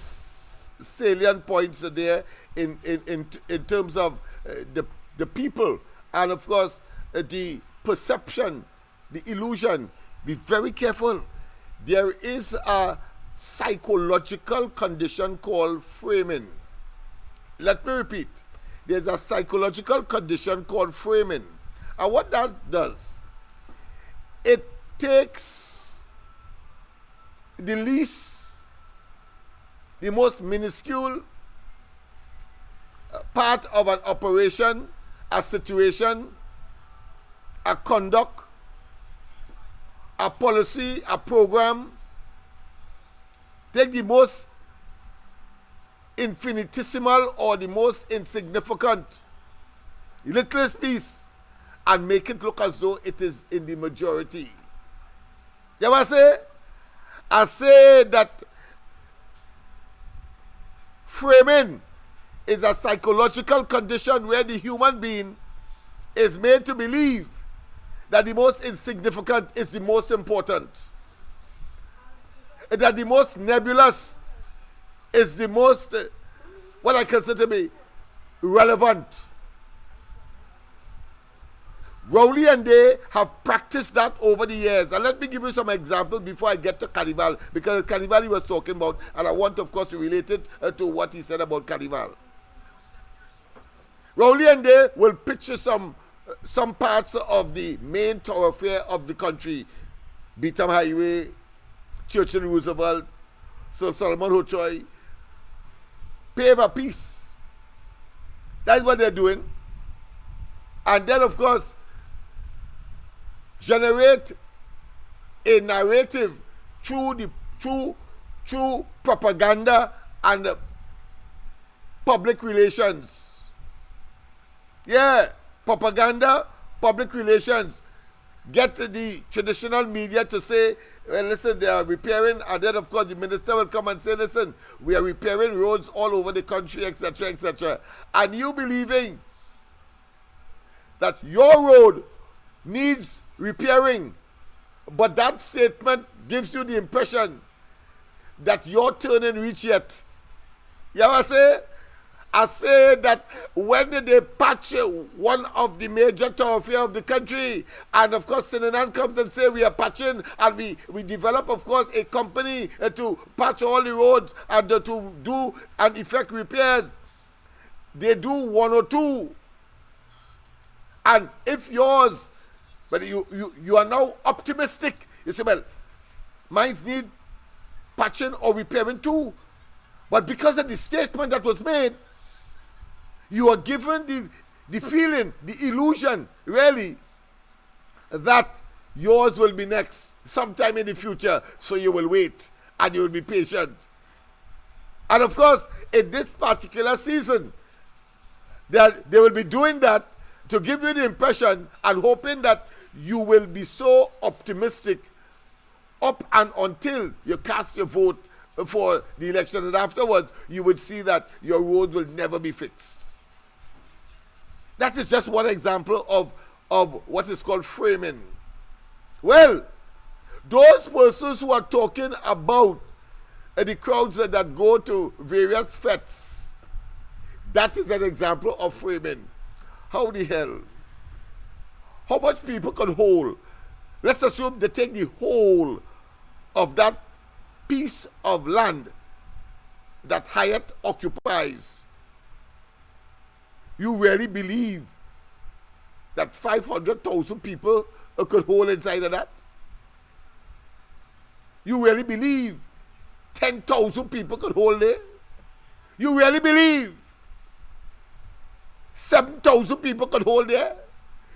salient points there in terms of the people and, of course, the perception, the illusion. Be very careful. There is a psychological condition called framing. Let me repeat. There's a psychological condition called framing. And what that does, it takes the most minuscule part of an operation, a situation, a conduct, a policy, a program, take the most infinitesimal or the most insignificant, littlest piece, and make it look as though it is in the majority. You know what I say? I say that framing is a psychological condition where the human being is made to believe that the most insignificant is the most important, that the most nebulous is the most, what I consider to be relevant. Rowley and they have practiced that over the years. And let me give you some examples before I get to Carnival, because Carnival he was talking about, and I want, of course, to relate it to what he said about Carnival. Rowley and they will picture some parts of the main thoroughfare of the country, Beetham Highway, Churchill Roosevelt, Sir Solomon Hochoy, pave a piece. That's what they're doing. And then, of course, generate a narrative through propaganda and public relations. Yeah, propaganda, public relations. Get the traditional media to say, well, listen, they are repairing, and then, of course, the minister will come and say, listen, we are repairing roads all over the country, etc., etc. And you believing that your road needs repairing, but that statement gives you the impression that your turn ain't reached yet. You know what I say? I say that when they patch one of the major thoroughfares of the country, and of course Sinanan comes and say we are patching, and we develop, of course, a company to patch all the roads and to do and effect repairs, they do one or two. And if yours, but you are now optimistic, you say, well, mines need patching or repairing too. But because of the statement that was made, you are given the feeling, the illusion, really, that yours will be next sometime in the future. So you will wait and you will be patient. And of course, in this particular season, that they will be doing that to give you the impression and hoping that you will be so optimistic up and until you cast your vote for the election, and afterwards you would see that your road will never be fixed. That is just one example of what is called framing. Well, those persons who are talking about the crowds that go to various fetes, that is an example of framing. How the hell? How much people can hold? Let's assume they take the whole of that piece of land that Hyatt occupies. You really believe that 500,000 people could hold inside of that? You really believe 10,000 people could hold there? You really believe 7,000 people could hold there?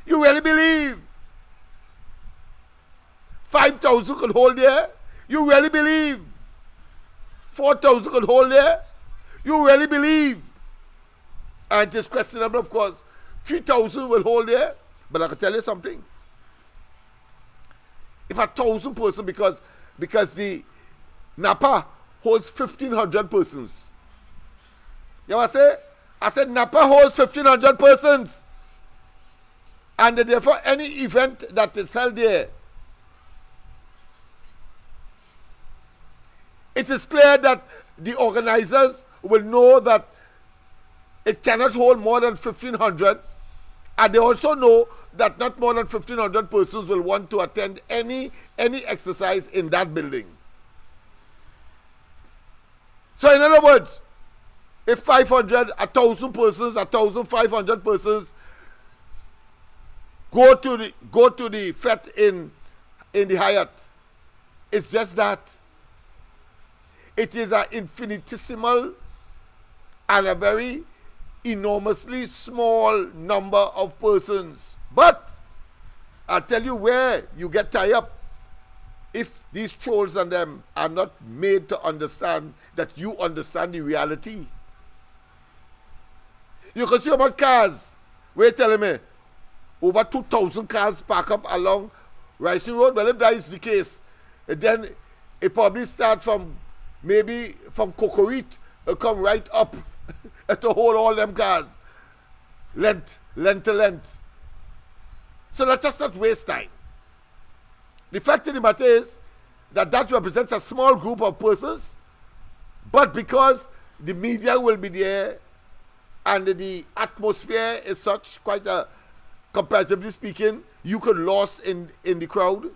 You really believe 5,000 could hold there? You really believe 4,000 could hold there? You really believe? And it is questionable, of course. 3,000 will hold there. But I can tell you something. If 1,000 persons, because the Napa holds 1,500 persons. You know what I say? I said Napa holds 1,500 persons. And therefore any event that is held there, it is clear that the organizers will know that it cannot hold more than 1,500, and they also know that not more than 1,500 persons will want to attend any exercise in that building. So in other words, if 500, 1,000 persons, 1,500 persons go to the fete in the Hyatt, it's just that it is an infinitesimal and a very enormously small number of persons. But I'll tell you where you get tied up. If these trolls and them are not made to understand that you understand the reality. You can see how much cars. Wait, telling me over 2,000 cars park up along Rising Road. Well, if that is the case, then it probably starts from maybe from Cocorite, come right up to hold all them cars, length to length. So let us not waste time. The fact of the matter is that represents a small group of persons, but because the media will be there and the atmosphere is such, quite a, comparatively speaking, you could lose in the crowd.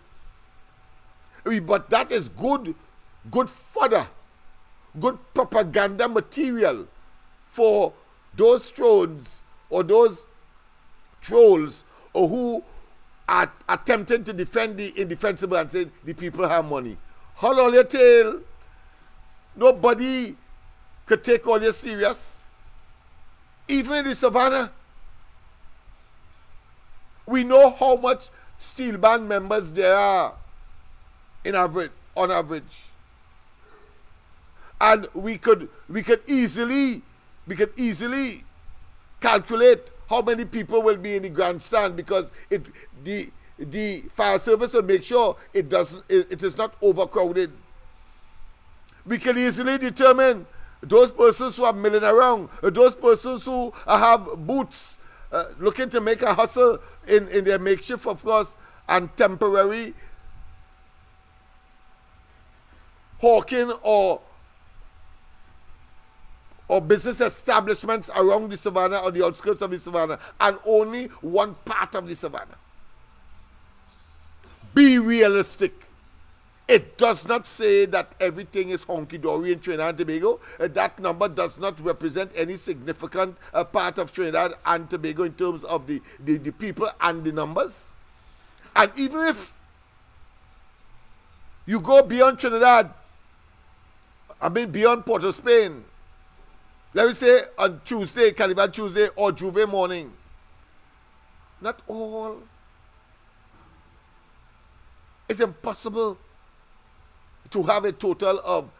But that is good fodder, good propaganda material for those trolls or who are attempting to defend the indefensible and saying the people have money. Hold on your tail. Nobody could take all you serious. Even in the savannah, we know how much steel band members there are on average. And we could easily calculate how many people will be in the grandstand, because the fire service will make sure it is not overcrowded. We can easily determine those persons who are milling around, those persons who have booths, looking to make a hustle in their makeshift, of course, and temporary hawking or business establishments around the savannah or the outskirts of the savannah, and only one part of the savannah. Be realistic. It does not say that everything is honky-dory in Trinidad and Tobago. That number does not represent any significant part of Trinidad and Tobago in terms of the people and the numbers. And even if you go beyond Trinidad, beyond Port of Spain, let me say on Tuesday, Carnival Tuesday or Juve morning, not all. It's impossible to have a total of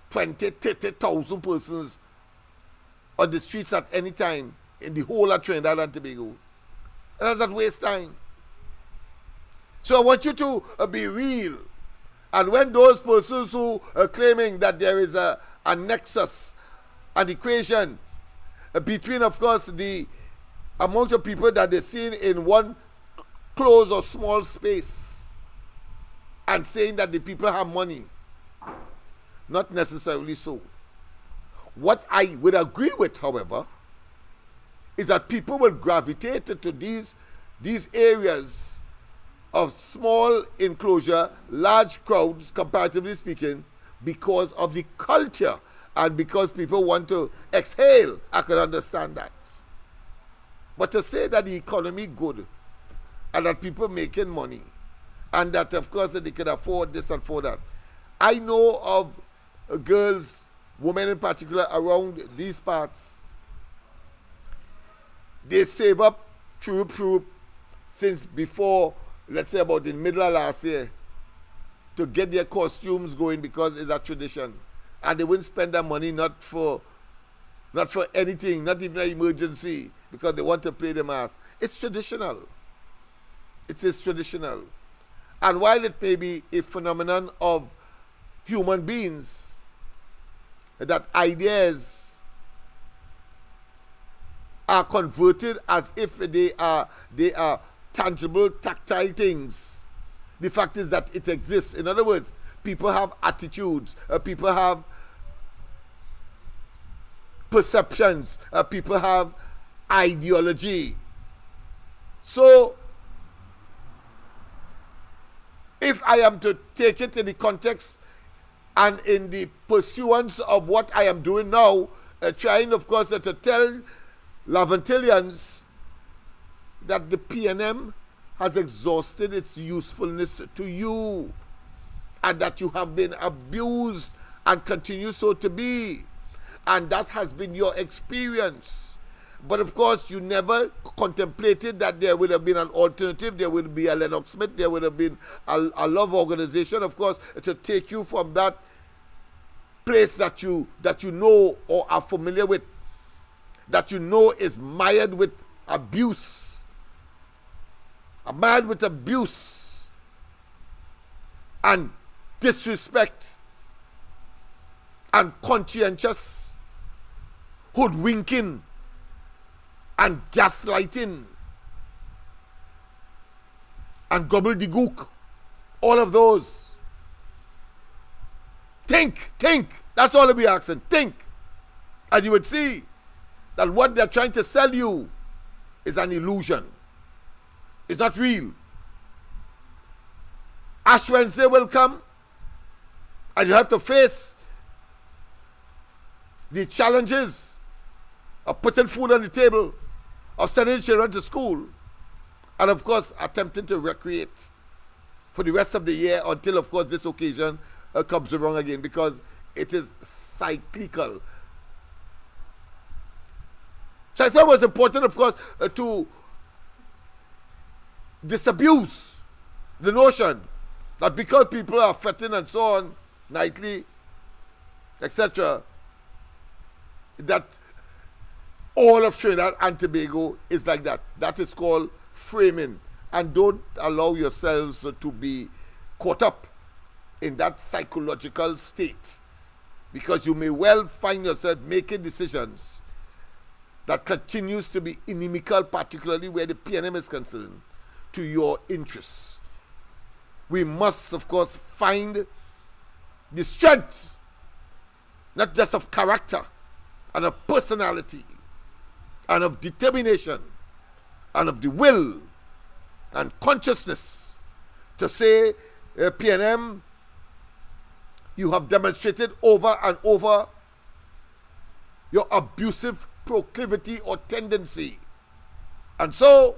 20, 30,000 persons on the streets at any time in the whole of Trinidad and Tobago. Does not waste time. So I want you to be real. And when those persons who are claiming that there is a nexus, an equation between, of course, the amount of people that they're seeing in one close or small space and saying that the people have money, not necessarily so. What I would agree with, however, is that people will gravitate to these areas of small enclosure, large crowds, comparatively speaking, because of the culture and because people want to exhale. I can understand that. But to say that the economy good and that people making money and that, of course, that they can afford this and afford that. I know of girls, women in particular, around these parts. They save up troop since before, let's say about the middle of last year, to get their costumes going because it's a tradition. And they wouldn't spend their money not for anything, not even an emergency, because they want to play the mass. It's traditional. It is traditional. And while it may be a phenomenon of human beings, that ideas are converted as if they are tangible, tactile things. The fact is that it exists. In other words, people have attitudes, people have perceptions, people have ideology. So, if I am to take it in the context and in the pursuance of what I am doing now, trying, of course, to tell Lavantillians that the PNM has exhausted its usefulness to you and that you have been abused and continue so to be. And that has been your experience. But of course, you never contemplated that there would have been an alternative. There would be a LENNOX Smith. There would have been a love organization, of course, to take you from that place that you know or are familiar with, that you know is mired with abuse. Mired with abuse and disrespect and conscientious hoodwinking and gaslighting and gobbledygook, all of those. Think. That's all we asking. Think. And you would see that what they're trying to sell you is an illusion. It's not real. Ash Wednesday will come and you have to face the challenges of putting food on the table, of sending children to school, and of course attempting to recreate for the rest of the year until, of course, this occasion comes around again, because it is cyclical. So I thought it was important, of course, to disabuse the notion that because people are fretting and so on nightly, etc., that all of Trinidad and Tobago is like that. That is called framing. And don't allow yourselves to be caught up in that psychological state, because you may well find yourself making decisions that continues to be inimical, particularly where the PNM is concerned, to your interests. We must, of course, find the strength, not just of character and of personality and of determination and of the will and consciousness to say, PNM, you have demonstrated over and over your abusive proclivity or tendency. And so,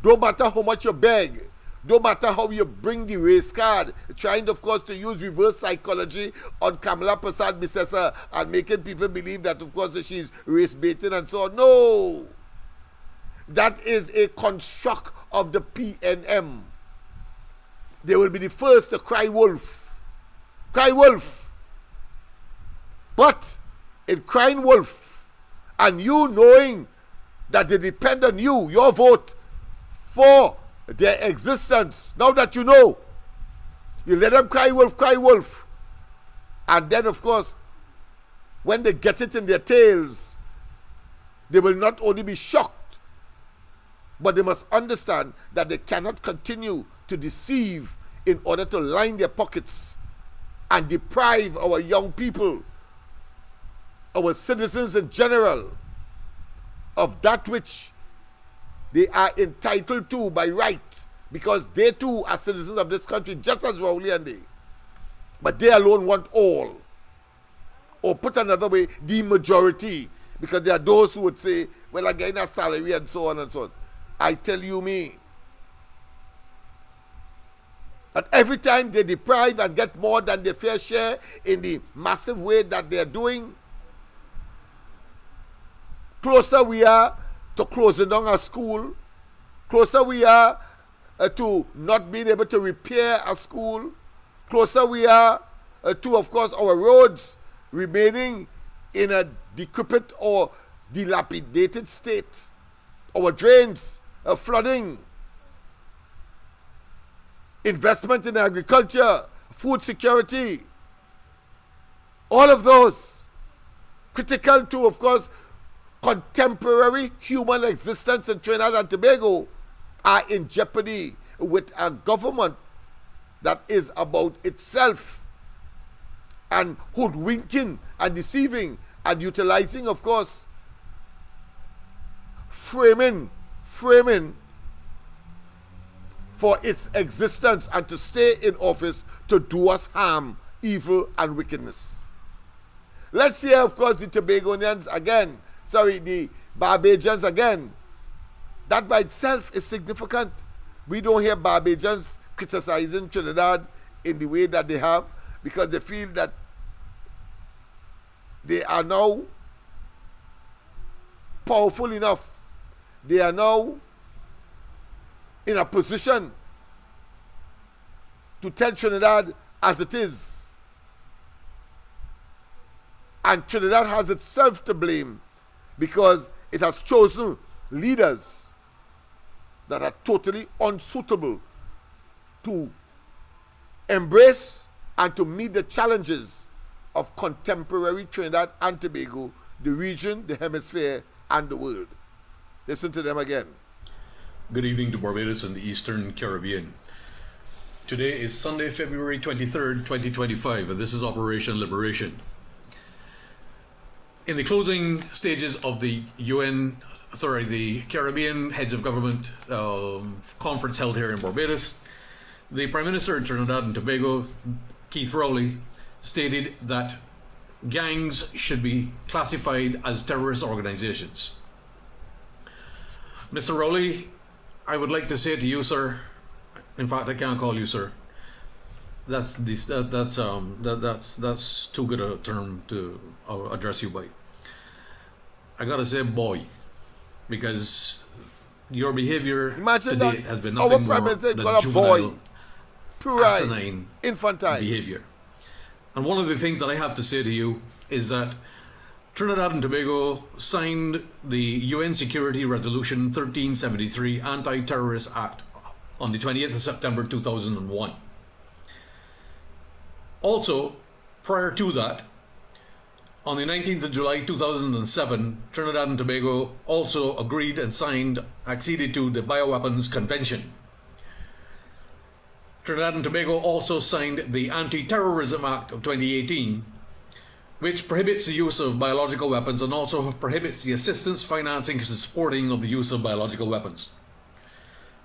don't matter how much you beg, don't matter how you bring the race card, trying, of course, to use reverse psychology on Kamala Prasad Bisesa and making people believe that, of course, she's race baiting and so on. No! That is a construct of the PNM. They will be the first to cry wolf. Cry wolf. But in crying wolf and you knowing that they depend on you, your vote, for their existence. Now that you know, you let them cry wolf. And then, of course, when they get it in their tails, they will not only be shocked, but they must understand that they cannot continue to deceive in order to line their pockets and deprive our young people, our citizens in general, of that which they are entitled to by right, because they too are citizens of this country, just as Rowley and they. But they alone want all. Or put another way, the majority. Because there are those who would say, well, I'm getting a salary and so on and so on. I tell you me, that every time they deprive and get more than their fair share in the massive way that they're doing, closer we are to closing down a school, closer we are to not being able to repair a school, closer we are to, of course, our roads remaining in a decrepit or dilapidated state, our drains flooding, investment in agriculture, food security, all of those critical to, of course, contemporary human existence in Trinidad and Tobago are in jeopardy with a government that is about itself and hoodwinking and deceiving and utilizing, of course, framing for its existence and to stay in office to do us harm, evil, and wickedness. Let's hear, of course, the Tobagonians again. The Barbadians again. That by itself is significant. We don't hear Barbadians criticizing Trinidad in the way that they have, because they feel that they are now powerful enough. They are now in a position to tell Trinidad as it is. And Trinidad has itself to blame because it has chosen leaders that are totally unsuitable to embrace and to meet the challenges of contemporary Trinidad and Tobago, the region, the hemisphere, and the world. Listen to them again. Good evening to Barbados and the Eastern Caribbean. Today is Sunday, February 23rd, 2025, and this is Operation Liberation. In the closing stages of the the Caribbean Heads of Government conference held here in Barbados, the Prime Minister of Trinidad and Tobago, Keith Rowley, stated that gangs should be classified as terrorist organizations. Mr. Rowley, I would like to say to you, sir, in fact, I can't call you sir. That's too good a term to address you by. I gotta say boy, because your behavior to date has been nothing more than juvenile, asinine infantile behavior. And one of the things that I have to say to you is that Trinidad and Tobago signed the UN Security Resolution 1373 Anti-Terrorist Act on the 28th of September 2001. Also, prior to that, on the 19th of July 2007, Trinidad and Tobago also agreed and acceded to the Bioweapons Convention. Trinidad and Tobago also signed the Anti-Terrorism Act of 2018, which prohibits the use of biological weapons and also prohibits the assistance, financing, and supporting of the use of biological weapons.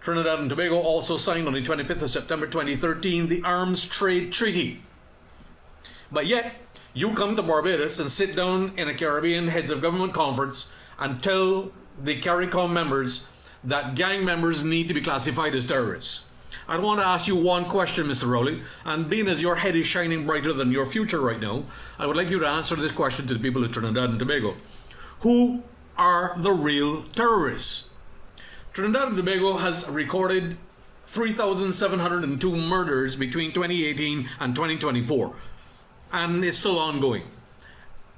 Trinidad and Tobago also signed on the 25th of September 2013 the Arms Trade Treaty. But yet, you come to Barbados and sit down in a Caribbean Heads of Government conference and tell the CARICOM members that gang members need to be classified as terrorists. I want to ask you one question, Mr. Rowley, and being as your head is shining brighter than your future right now, I would like you to answer this question to the people of Trinidad and Tobago. Who are the real terrorists? Trinidad and Tobago has recorded 3,702 murders between 2018 and 2024, and it's still ongoing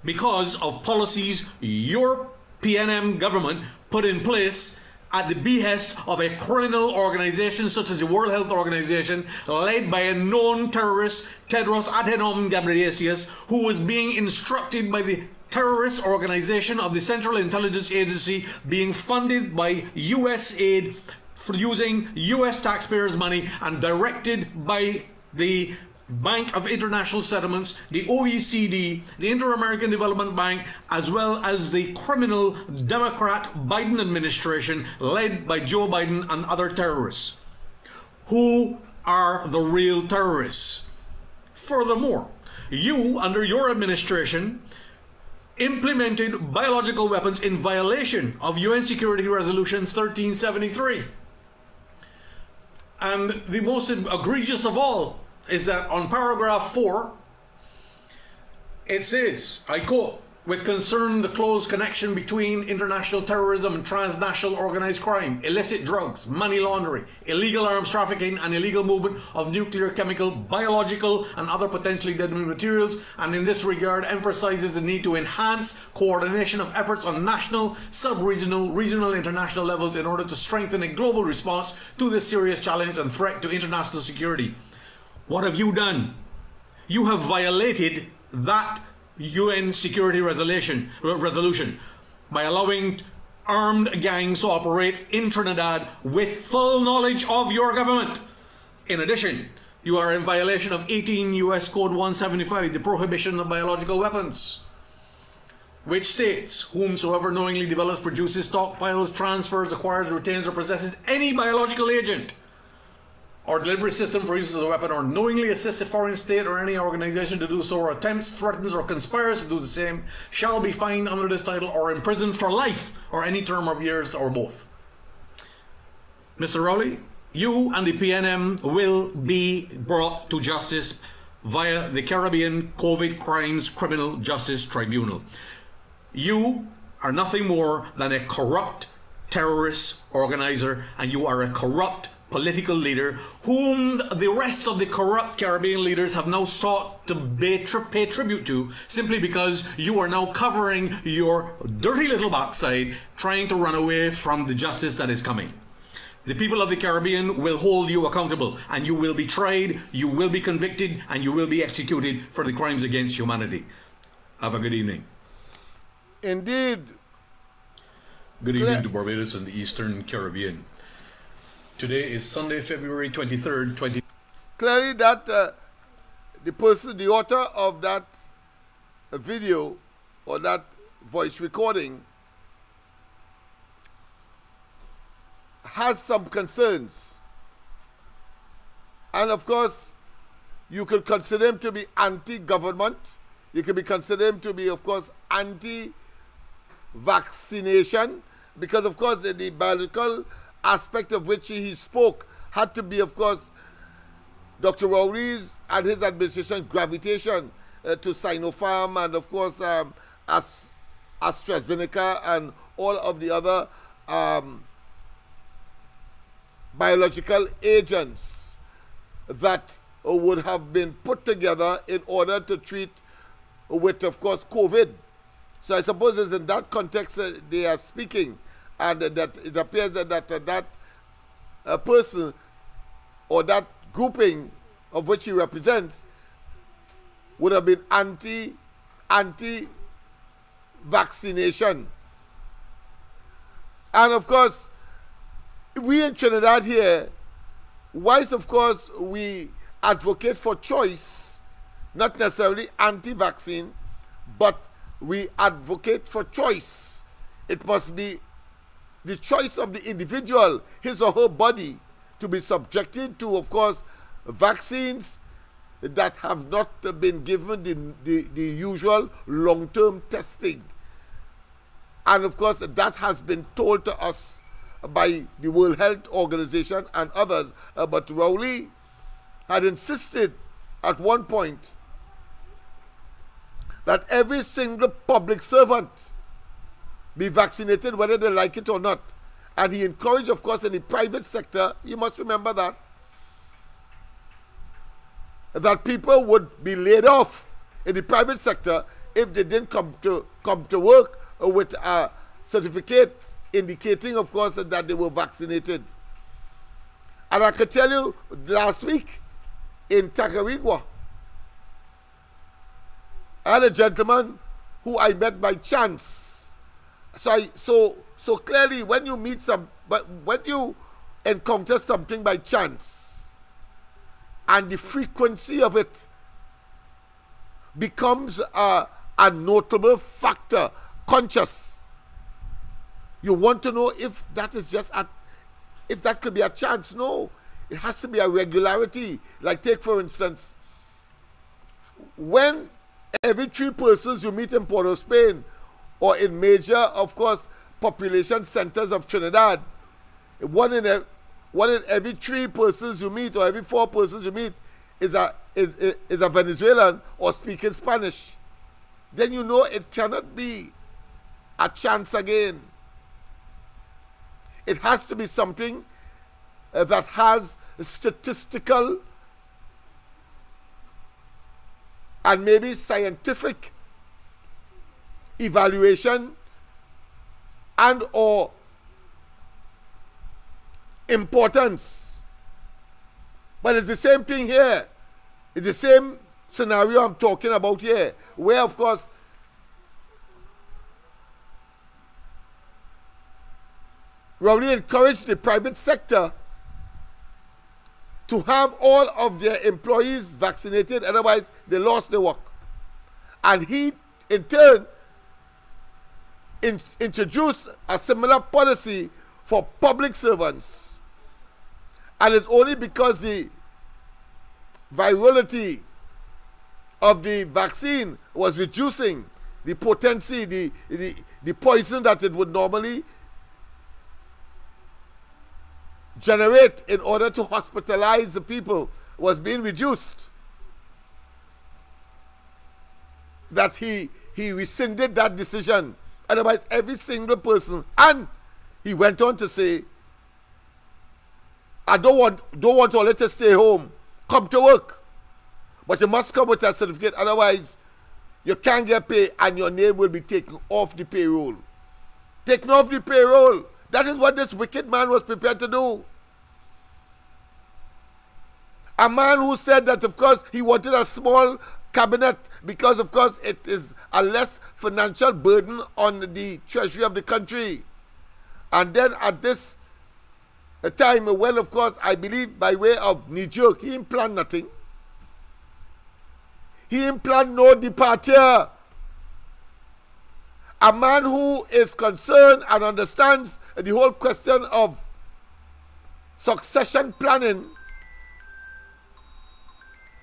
because of policies your PNM government put in place at the behest of a criminal organization such as the World Health Organization, led by a known terrorist, Tedros Adhanom Ghebreyesus, who was being instructed by the terrorist organization of the Central Intelligence Agency, being funded by US aid for using US taxpayers' money and directed by the Bank of International Settlements, the OECD, the Inter-American Development Bank, as well as the criminal Democrat Biden administration led by Joe Biden and other terrorists. Who are the real terrorists? Furthermore, you, under your administration, implemented biological weapons in violation of UN Security Resolutions 1373. And the most egregious of all is that on paragraph 4, it says, I quote, with concern the close connection between international terrorism and transnational organized crime, illicit drugs, money laundering, illegal arms trafficking, and illegal movement of nuclear, chemical, biological, and other potentially deadly materials, and in this regard emphasizes the need to enhance coordination of efforts on national, sub-regional, regional, international levels in order to strengthen a global response to this serious challenge and threat to international security. What have you done? You have violated that UN Security Resolution by allowing armed gangs to operate in Trinidad with full knowledge of your government. In addition, you are in violation of 18 US Code 175, the prohibition of biological weapons, which states, whomsoever knowingly develops, produces, stockpiles, transfers, acquires, retains, or possesses any biological agent or delivery system for use as a weapon, or knowingly assists a foreign state or any organization to do so, or attempts, threatens, or conspires to do the same, shall be fined under this title or imprisoned for life or any term of years or both. Mr. Rowley, you and the PNM will be brought to justice via the Caribbean COVID Crimes Criminal Justice Tribunal. You are nothing more than a corrupt terrorist organizer, and you are a corrupt political leader whom the rest of the corrupt Caribbean leaders have now sought to pay tribute to, simply because you are now covering your dirty little backside, trying to run away from the justice that is coming. The people of the Caribbean will hold you accountable, and you will be tried, you will be convicted, and you will be executed for the crimes against humanity. Have a good evening. Indeed. Good evening to Barbados and the Eastern Caribbean. Today is Sunday, February 23rd, Clearly that the author of that video or that voice recording has some concerns. And of course, you could consider him to be anti-government. You could consider him to be, of course, anti-vaccination, because, of course, the biological aspect of which he spoke had to be, of course, Dr. Rowley's and his administration gravitation to Sinopharm and, of course, AstraZeneca and all of the other biological agents that would have been put together in order to treat with, of course, COVID. So I suppose it's in that context they are speaking. And that it appears that person or that grouping of which he represents would have been anti-vaccination. And of course, we in Trinidad here, whilst of course we advocate for choice, not necessarily anti-vaccine, but we advocate for choice. It must be the choice of the individual, his or her body, to be subjected to, of course, vaccines that have not been given the usual long-term testing. And of course, that has been told to us by the World Health Organization and others. But Rowley had insisted at one point that every single public servant be vaccinated whether they like it or not. And he encouraged, of course, in the private sector, you must remember that people would be laid off in the private sector if they didn't come to work with a certificate indicating, of course, that they were vaccinated. And I could tell you last week in Tacarigua, I had a gentleman who I met by chance. So clearly, when you when you encounter something by chance, and the frequency of it becomes a notable factor, conscious. You want to know if that is just if that could be a chance. No, it has to be a regularity. Like take for instance, when every 3 persons you meet in Port-au-Spain or in major, of course, population centers of Trinidad, one in every 3 persons you meet or every 4 persons you meet is a Venezuelan or speaking Spanish, then you know it cannot be a chance again. It has to be something that has statistical and maybe scientific evaluation and or importance. But it's the same thing here. It's the same scenario I'm talking about here, where of course Rowley encouraged the private sector to have all of their employees vaccinated, otherwise they lost their work. And he, in turn, introduced a similar policy for public servants. And it's only because the virality of the vaccine was reducing the potency, the poison that it would normally generate in order to hospitalize the people was being reduced, that he rescinded that decision. Otherwise, every single person, and he went on to say, I don't want all to stay home. Come to work. But you must come with a certificate, otherwise you can't get paid and your name will be taken off the payroll. Taken off the payroll. That is what this wicked man was prepared to do. A man who said that, of course, he wanted a small cabinet because, of course, it is a less financial burden on the treasury of the country. And then at this time, well, of course, I believe by way of knee-jerk, he didn't plan nothing. He didn't plan no departure. A man who is concerned and understands the whole question of succession planning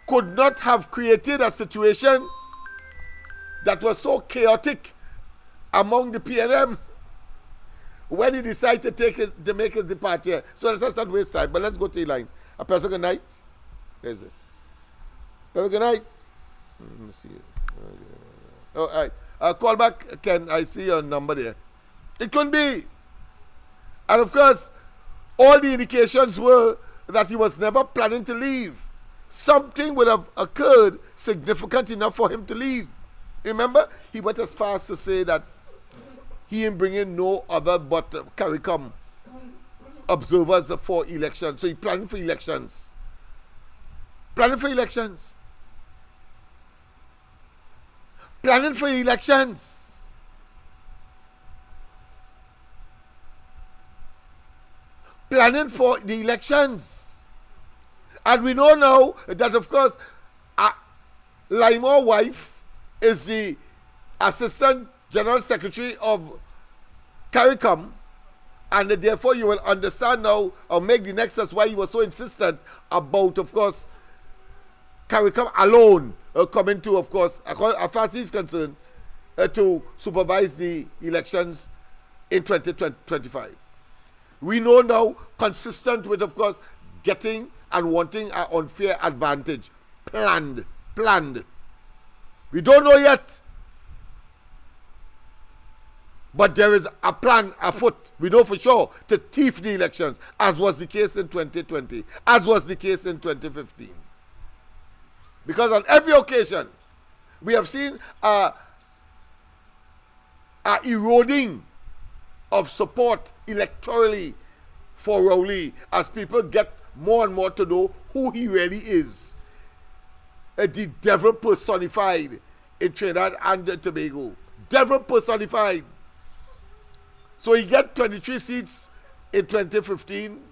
could not have created a situation that was so chaotic among the PNM when he decided to make his departure. So let's not waste time, but let's go to the lines. A person, good night. There's this. Person, good night. Let me see. Oh, all right. Call back, Ken. I see your number there. It couldn't be. And of course, all the indications were that he was never planning to leave. Something would have occurred significant enough for him to leave. Remember, he went as far as to say that he ain't bringing no other but CARICOM observers for elections. So he planning for elections. Planning for elections. Planning for elections. Planning for the elections. And we know now that, of course, Limo's wife is the Assistant General Secretary of CARICOM, and therefore you will understand now or make the nexus why he was so insistent about, of course, CARICOM alone coming to, of course, as far as he's concerned, to supervise the elections in 2025. We know now, consistent with, of course, getting and wanting an unfair advantage. Planned. We don't know yet. But there is a plan afoot, we know for sure, to thief the elections, as was the case in 2020, as was the case in 2015. Because on every occasion, we have seen a eroding of support electorally for Rowley as people get more and more to know who he really is. The devil personified in Trinidad and Tobago. Devil personified. So he get 23 seats in 2015.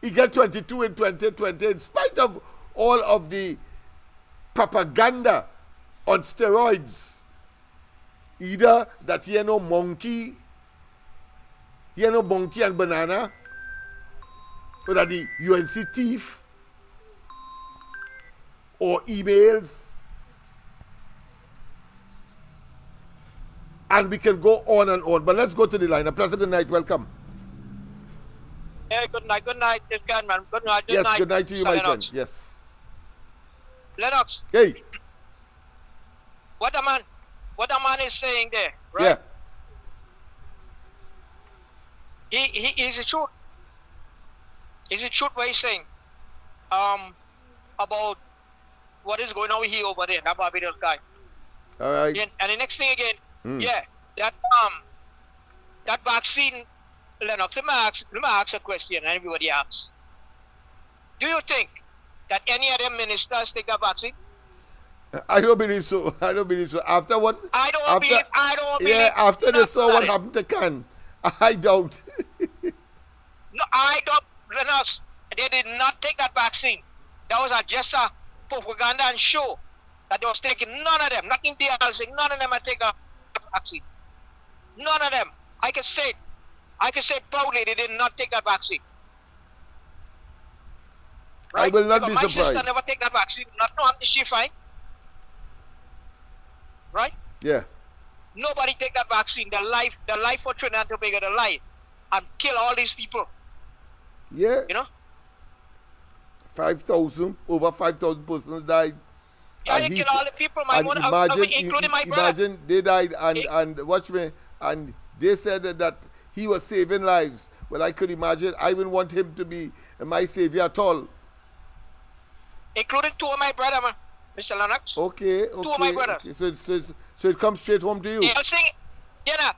He get 22 in 2020 in spite of all of the propaganda on steroids. Either that he no monkey, and banana, or that the UNC thief, or emails. And we can go on and on. But let's go to the line. A pleasant good night. Welcome. Hey, good night. Good night, this guy, man. Good night. Yes, good night to you, my friend. Yes. Lennox, Hey. what the man is saying there, Yeah. right? He is the truth. Is the truth what he's saying? About what is going on here over there, that Barbados guy. All right. And the next thing again, that vaccine, Lennox, let me ask a question and everybody asks. Do you think that any of them ministers take that vaccine? I don't believe so. I don't believe so. After what? I don't believe. Yeah, after they saw what happened to Khan, I doubt. No, I don't. Lennox, they did not take that vaccine. That was just a propaganda and show that they was taking. None of them, nothing else. None of them had taken that vaccine. None of them. I can say it. I can say proudly they did not take that vaccine. Right? I will not because be my surprised. sister never take that vaccine. Not no, she fine. Right? Yeah. Nobody take that vaccine. The life for Trinidad and Tobago, the life, and kill all these people. Yeah. You know? 5,000, over 5,000 persons died. Yeah, And they he kill all the people. My and mother, including my brother. imagine they died and watch me, and they said that he was saving lives. Well, I could imagine. I wouldn't want him to be my savior at all. Including two of my brother, man. Mr. Lennox. Okay. Two of my brothers. Okay. So it comes straight home to you. They all saying, yeah,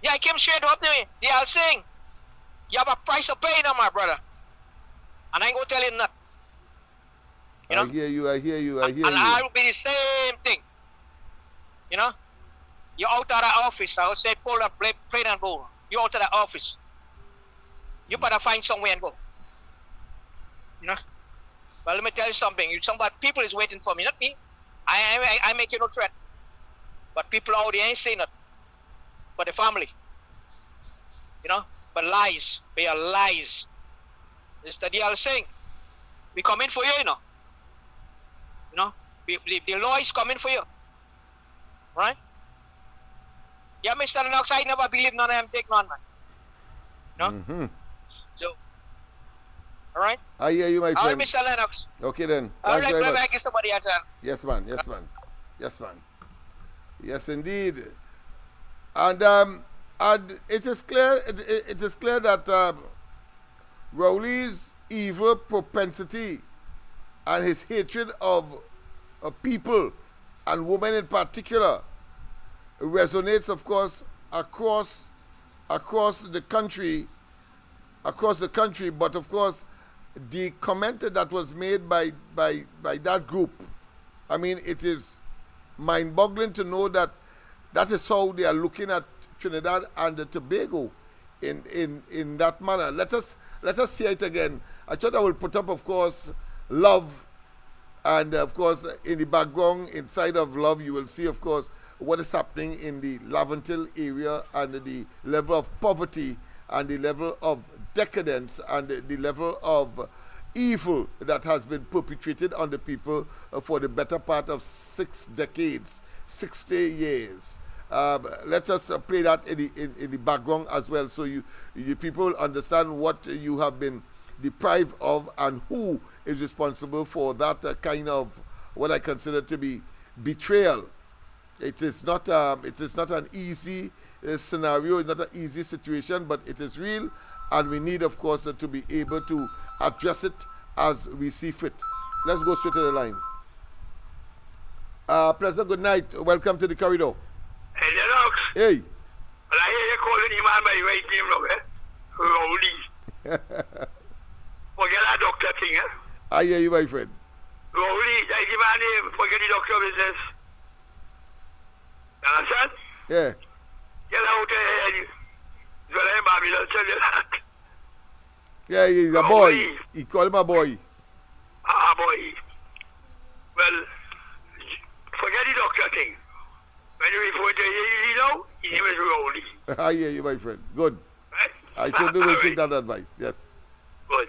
I came straight up to me. They all saying, you have a price to pay now, my brother. And I ain't gonna tell you nothing. You know? I hear you. And I will be the same thing. You know? You're out of the office. I would say pull up, play and bowl. You're out of the office. You better find somewhere and go. You know? But let me tell you something. Somebody, people is waiting for me, not me. I make you no threat. But people out there ain't saying nothing. But the family. You know? But lies. They are lies. It's the deal saying. We coming for you, you know. You know? The law is coming for you. Right? Yeah, Mr. Lennox, I never believe none of them take none, man. No? Mm-hmm. So, all right? I hear you, my All right, friend. Mr. Lennox. Okay then. All Thanks right, very let me much. get somebody else. Yes, man. Yes, indeed. And it is clear. It is clear that Rowley's evil propensity and his hatred of people and women in particular resonates, of course, across the country. But of course, the comment that was made by that group, I mean, it is mind-boggling to know that is how they are looking at Trinidad and Tobago in that manner. Let us see it again. I thought I will put up, of course, love, and of course, in the background, inside of love, you will see, of course, what is happening in the Laventille area and the level of poverty and the level of decadence and the level of evil that has been perpetrated on the people for the better part of 6 decades, 60 years. Let us play that in the background as well, so you people understand what you have been deprived of and who is responsible for that kind of what I consider to be betrayal. It is not an easy scenario. It's not an easy situation, but it is real, and we need, of course, to be able to address it as we see fit. Let's go straight to the line. President, good night. Welcome to the corridor. Hey, Lennox. Hey. And I hear you calling him man by his right name now, eh? Rowley. Forget that doctor thing, eh? I hear you, my friend. Rowley, I give my name, forget the doctor business. You understand? Yeah. Get out there, so let Babylon tell you that. Yeah, he's a boy. He call him a boy. Ah, boy. Well, forget the doctor thing. When you refer to him now, his name is Rowley. I hear you, my friend. Good. Right? I certainly will take that advice. Yes. Good.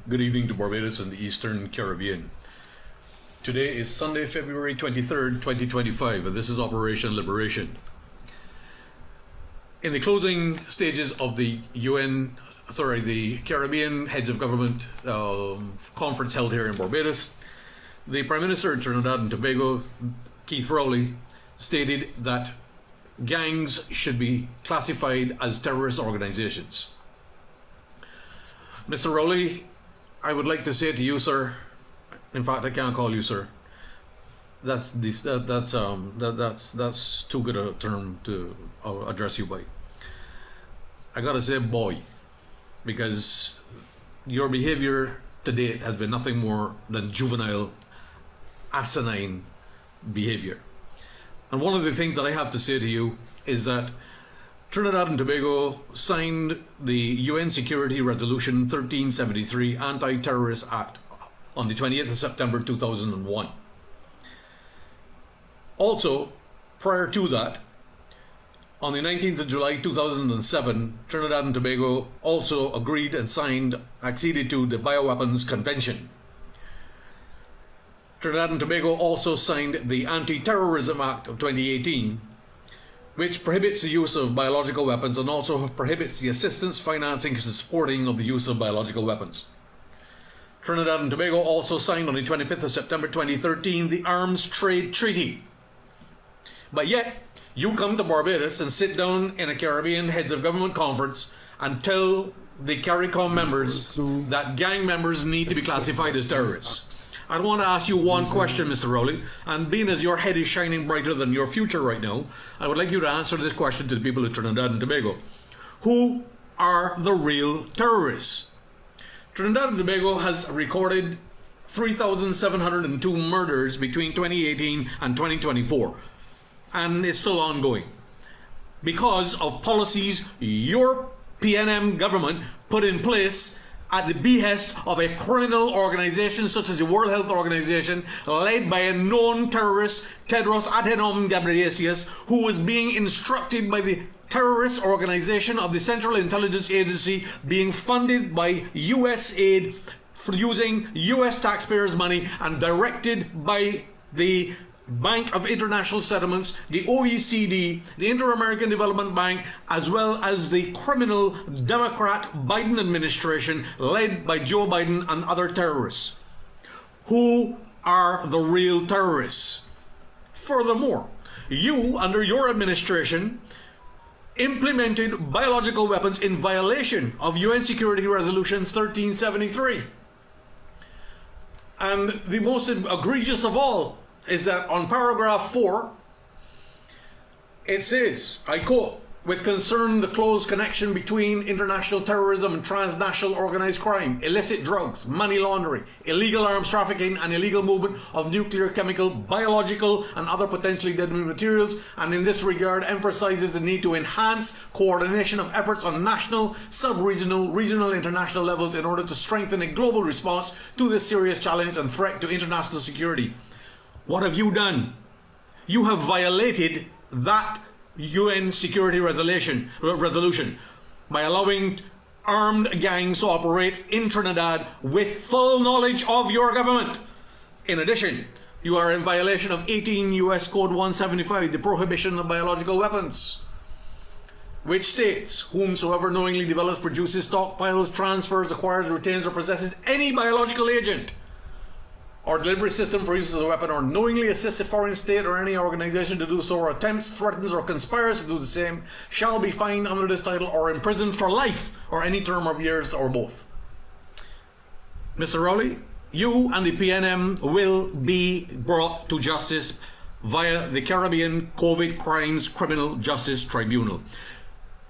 Good evening to Barbados and the Eastern Caribbean. Today is Sunday, February 23rd, 2025, and this is Operation Liberation. In the closing stages of the the Caribbean Heads of Government conference held here in Barbados, the Prime Minister of Trinidad and Tobago, Keith Rowley, stated that gangs should be classified as terrorist organizations. Mr. Rowley, I would like to say to you, sir, in fact, I can't call you sir. That's too good a term to address you by. I gotta say boy, because your behavior to date has been nothing more than juvenile, asinine behavior. And one of the things that I have to say to you is that Trinidad and Tobago signed the UN Security Resolution 1373 Anti-Terrorist Act on the 20th of September 2001. Also, prior to that, on the 19th of July 2007, Trinidad and Tobago also agreed and acceded to the Bioweapons Convention. Trinidad and Tobago also signed the Anti-Terrorism Act of 2018, which prohibits the use of biological weapons and also prohibits the assistance, financing, and supporting of the use of biological weapons. Trinidad and Tobago also signed on the 25th of September 2013 the Arms Trade Treaty. But yet, you come to Barbados and sit down in a Caribbean Heads of Government conference and tell the CARICOM members that gang members need to be classified as terrorists. I want to ask you one question, Mr. Rowley, and being as your head is shining brighter than your future right now, I would like you to answer this question to the people of Trinidad and Tobago. Who are the real terrorists? Trinidad and Tobago has recorded 3,702 murders between 2018 and 2024, and it's still ongoing because of policies your PNM government put in place at the behest of a criminal organization such as the World Health Organization, led by a known terrorist, Tedros Adhanom Ghebreyesus, who was being instructed by the terrorist organization of the Central Intelligence Agency, being funded by US aid for using US taxpayers' money and directed by the Bank of International Settlements, the OECD, the Inter-American Development Bank, as well as the criminal Democrat Biden administration led by Joe Biden and other terrorists. Who are the real terrorists? Furthermore, you, under your administration, implemented biological weapons in violation of UN Security Resolutions 1373. And the most egregious of all is that on paragraph 4, it says, I quote, with concern the close connection between international terrorism and transnational organized crime, illicit drugs, money laundering, illegal arms trafficking, and illegal movement of nuclear, chemical, biological, and other potentially deadly materials, and in this regard emphasizes the need to enhance coordination of efforts on national, sub-regional, regional, international levels in order to strengthen a global response to this serious challenge and threat to international security. What have you done? You have violated that UN Security Resolution by allowing armed gangs to operate in Trinidad with full knowledge of your government. In addition, you are in violation of 18 US Code 175, the prohibition of biological weapons, which states, whomsoever knowingly develops, produces, stockpiles, transfers, acquires, retains, or possesses any biological agent or delivery system for use as a weapon, or knowingly assists a foreign state or any organization to do so, or attempts, threatens, or conspires to do the same, shall be fined under this title or imprisoned for life or any term of years or both. Mr. Rowley, you and the PNM will be brought to justice via the Caribbean COVID Crimes Criminal Justice Tribunal.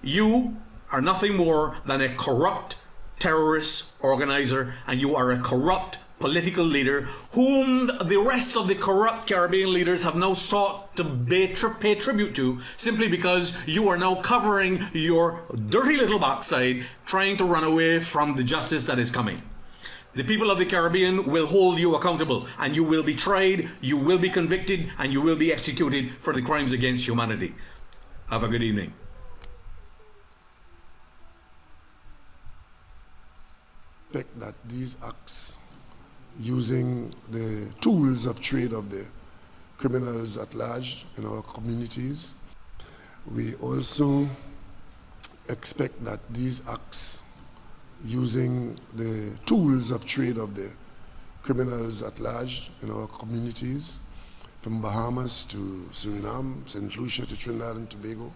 You are nothing more than a corrupt terrorist organizer, and you are a corrupt political leader whom the rest of the corrupt Caribbean leaders have now sought to pay tribute to, simply because you are now covering your dirty little backside, trying to run away from the justice that is coming. The people of the Caribbean will hold you accountable, and you will be tried, you will be convicted, and you will be executed for the crimes against humanity. Have a good evening. Expect that these acts, using the tools of trade of the criminals at large in our communities, we also expect that these acts, using the tools of trade of the criminals at large in our communities, from Bahamas to Suriname, St. Lucia to Trinidad and Tobago,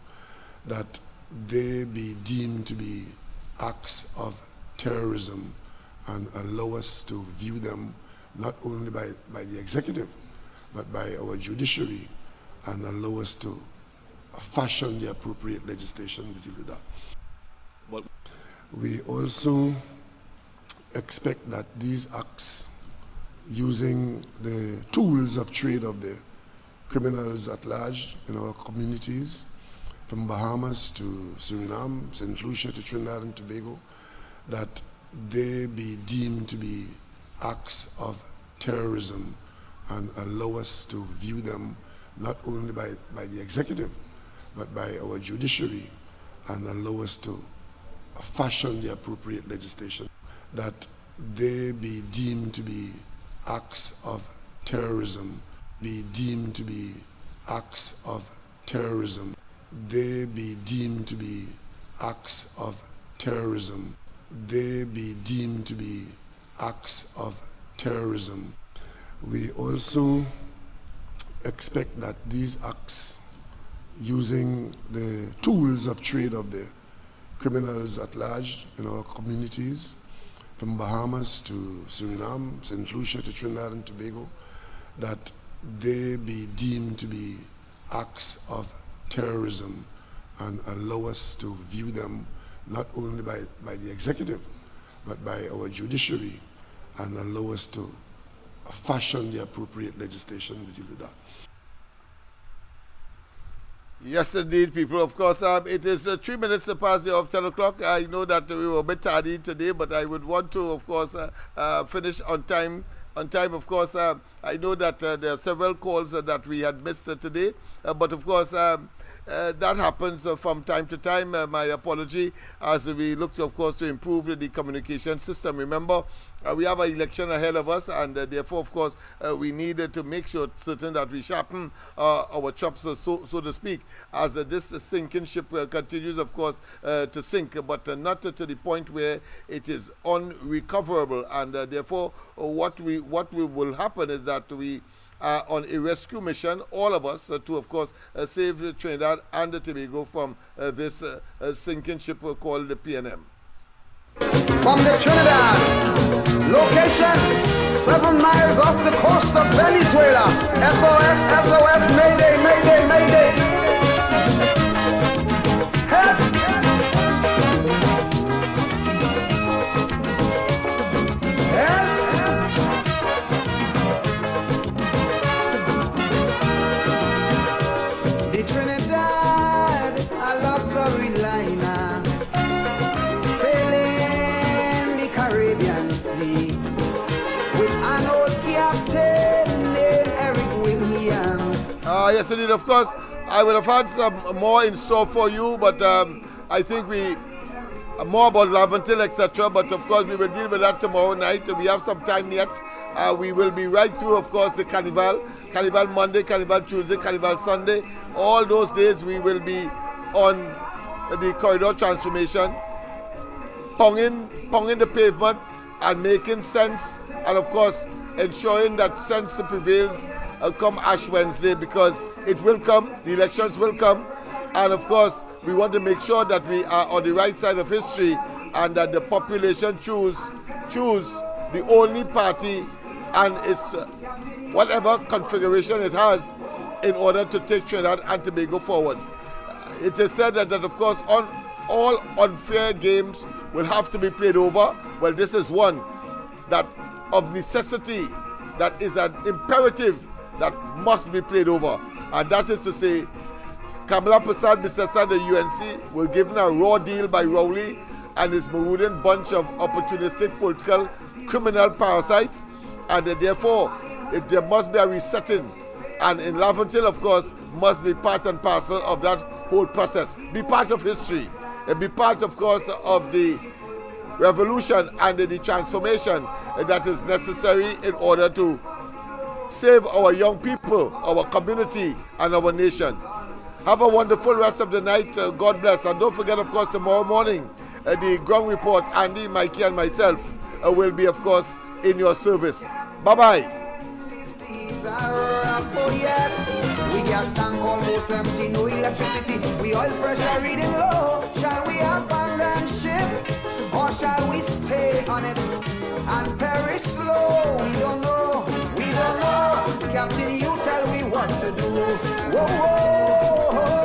that they be deemed to be acts of terrorism and allow us to view them not only by the executive, but by our judiciary, and allow us to fashion the appropriate legislation to deal with that. Well, we also expect that these acts, using the tools of trade of the criminals at large in our communities, from Bahamas to Suriname, St. Lucia to Trinidad and Tobago, that they be deemed to be acts of terrorism and allow us to view them not only by the executive, but by our judiciary, and allow us to fashion the appropriate legislation, that they be deemed to be acts of terrorism, be deemed to be acts of terrorism, they be deemed to be acts of terrorism, they be deemed to be acts of terrorism. We also expect that these acts, using the tools of trade of the criminals at large in our communities, from Bahamas to Suriname, St. Lucia to Trinidad and Tobago, that they be deemed to be acts of terrorism and allow us to view them not only by the executive, but by our judiciary, and allow us to fashion the appropriate legislation to deal with that. Yes, indeed, people. Of course, it is 3 minutes past the hour of 10 o'clock. I know that we were a bit tardy today, but I would want to, of course, finish on time. Of course, I know that there are several calls that we had missed today, but of course, that happens from time to time. My apology, as we look, of course, to improve the communication system. Remember, we have an election ahead of us, and therefore, of course, we need to make sure certain that we sharpen our chops, so to speak, as this sinking ship continues, of course, to sink, but not to the point where it is unrecoverable. And therefore, what will happen is that we are on a rescue mission, all of us, to, of course, save Trinidad and Tobago from this sinking ship called the PNM. From the Trinidad, location 7 miles off the coast of Venezuela. SOS, SOS, Mayday, Mayday, Mayday. Help! Help! The Trinidad, a luxury liner, sailing the Caribbean Sea, with an old captain named Eric Williams. Yes, indeed. Of course, I would have had some more in store for you, but I think we more about Laventil, etc. But of course, we will deal with that tomorrow night. We have some time yet. We will be right through, of course, the Carnival Monday, Carnival Tuesday, Carnival Sunday. All those days we will be on the corridor transformation, ponging the pavement and making sense, and of course ensuring that sense prevails come Ash Wednesday, because it will come, the elections will come, and of course we want to make sure that we are on the right side of history, and that the population choose the only party, and it's whatever configuration it has, in order to take Trinidad and Tobago forward. It is said that of course, all unfair games will have to be played over. Well, this is one that of necessity, that is an imperative that must be played over. And that is to say, Kamala Prasad Bisesa, the UNC, will give a raw deal by Rowley and his Maroonian bunch of opportunistic political criminal parasites, and therefore there must be a resetting. And in Laventille, of course, must be part and parcel of that whole process, be part of history, and be part, of course, of the revolution and the transformation that is necessary in order to save our young people, our community, and our nation. Have a wonderful rest of the night. God bless. And don't forget, of course, tomorrow morning, the ground report, Andy, Mikey, and myself will be, of course, in your service. Bye-bye. We gas tank almost empty, no electricity. We oil pressure reading low. Shall we abandon ship, or shall we stay on it and perish slow? We don't know, we don't know. Captain, you tell me what to do. Whoa, whoa, whoa.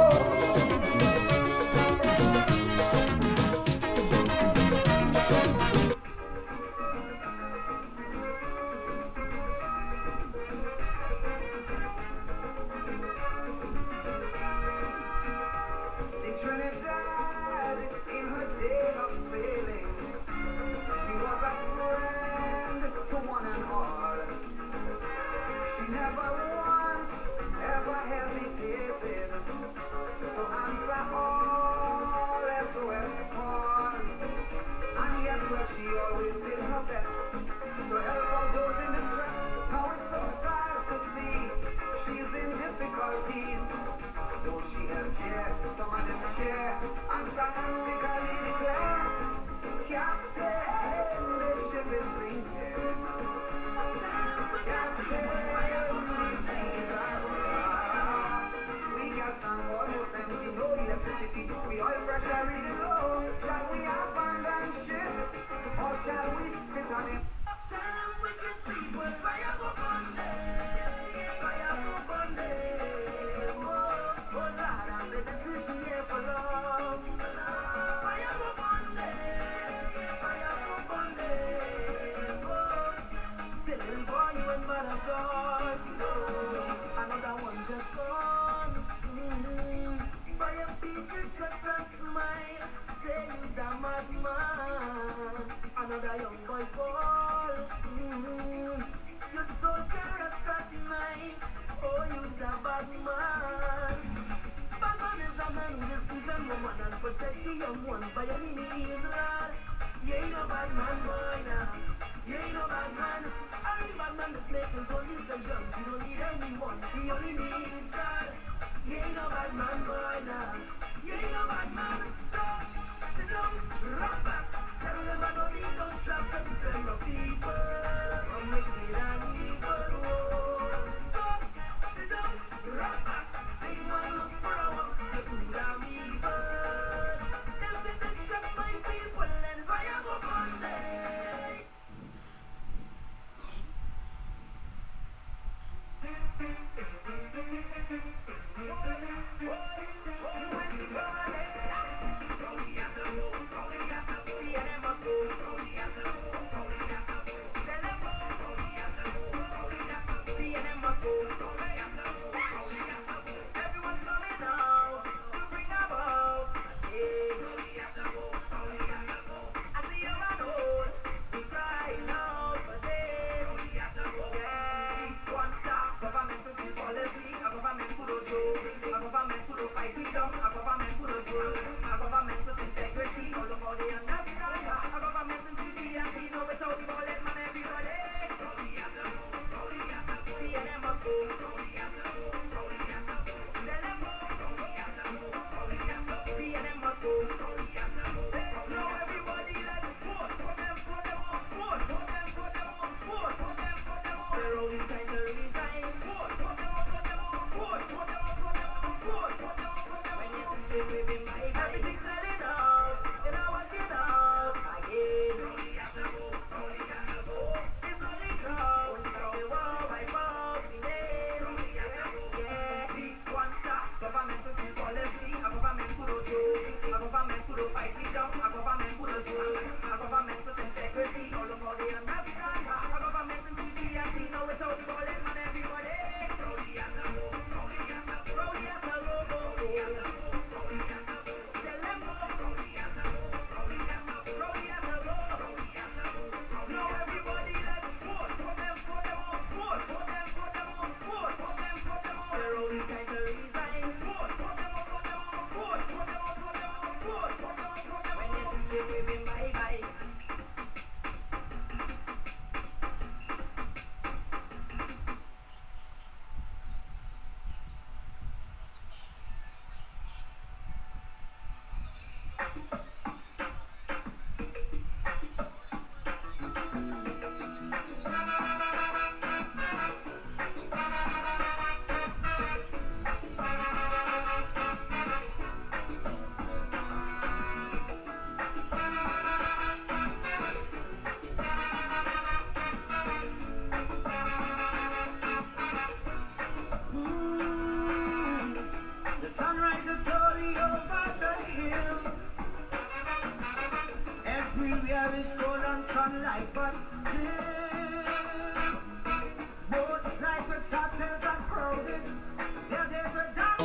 Every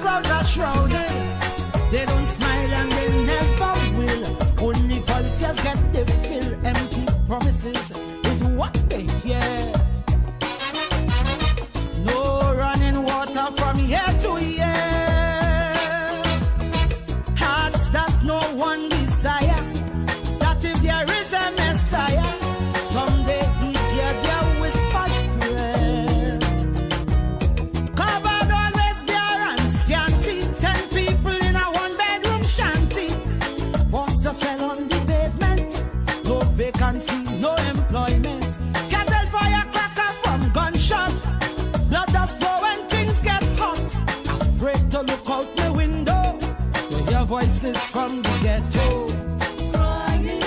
clouds are shrouded. They don't smile and they never will. Only volunteers get the fill. Empty promises is what they hear. No running water from year to year. Hearts that no one desire. That if there is a Messiah, someday he'd hear their whispered prayer. Covered always bare and scanty. 10 people in a one-bedroom shanty. Forced to sell on the pavement. No vacancy, no employment. Cattle firecracker from gunshot. Blood does flow when things get hot. Afraid to look out the window. To hear voices from the ghetto. Crying,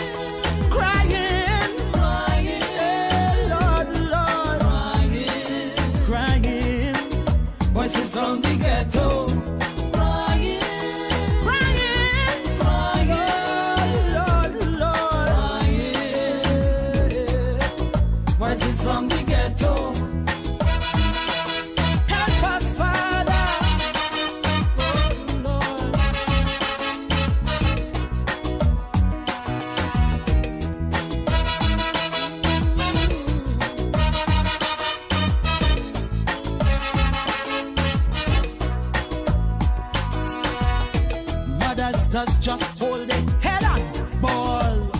crying, crying, hey, Lord, Lord, crying, crying. Voices from the ghetto. Crying, crying, crying, Lord, Lord, crying. Voices from the ghetto. Help us, Father. Oh, Lord. Mothers just hold their head on ball.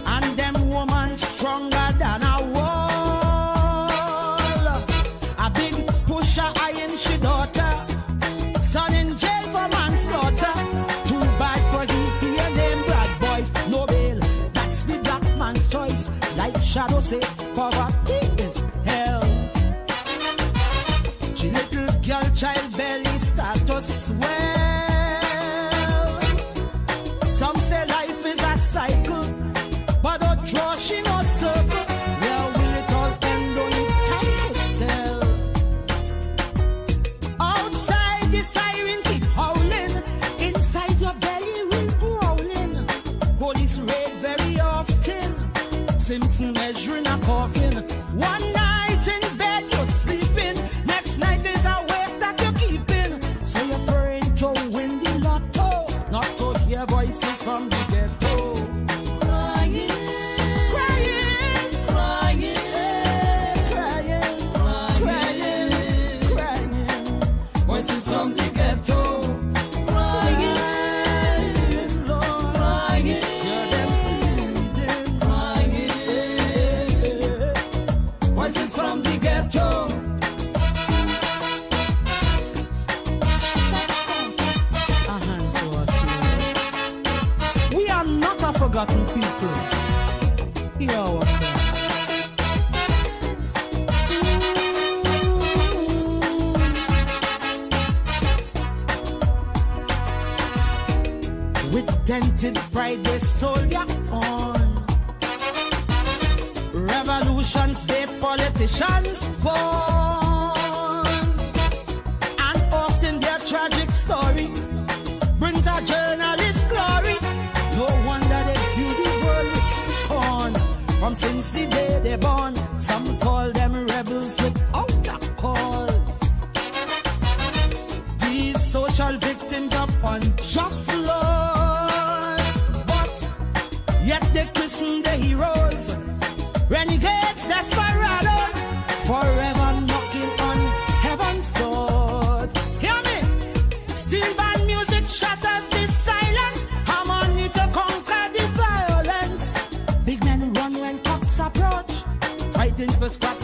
And them woman stronger than a wall. A big pusher eyeing she daughter. Son in jail for manslaughter. Too bad for he and them bad boys. No bail, that's the black man's choice. Like Shadow say, poverty is hell. She little girl child belly start to swell. Some say life is a cycle, but don't draw she no circle. Where will it all end? Only time could tell. Outside the siren keep howling, inside your belly will growling. Police raid very often. Simpson measuring a coffin. One night in bed you're sleeping, next night is a wake that you're keeping. So you're praying to win the lotto, not to hear voices from the ghetto. Crying, crying, crying, crying, crying, crying. Voices from the ghetto. Crying, Lord, crying. Hear them pleading. Crying. Voices from the ghetto. A hand to us, Lord. We are not a forgotten people. Hear our prayer. With dented pride they soldier on. Revolutions based politicians born. And often their tragic story brings a journalist glory. No wonder they view the world with scorn. From since the day they born, some call them rebels without a cause. These social victims of unjust laws, but yet they christen the heroes, renegades, desperados, forever knocking on heaven's doors. Hear me? Steel band music shatters the silence, harmony to conquer the violence. Big men run when cops approach, fighting for scrap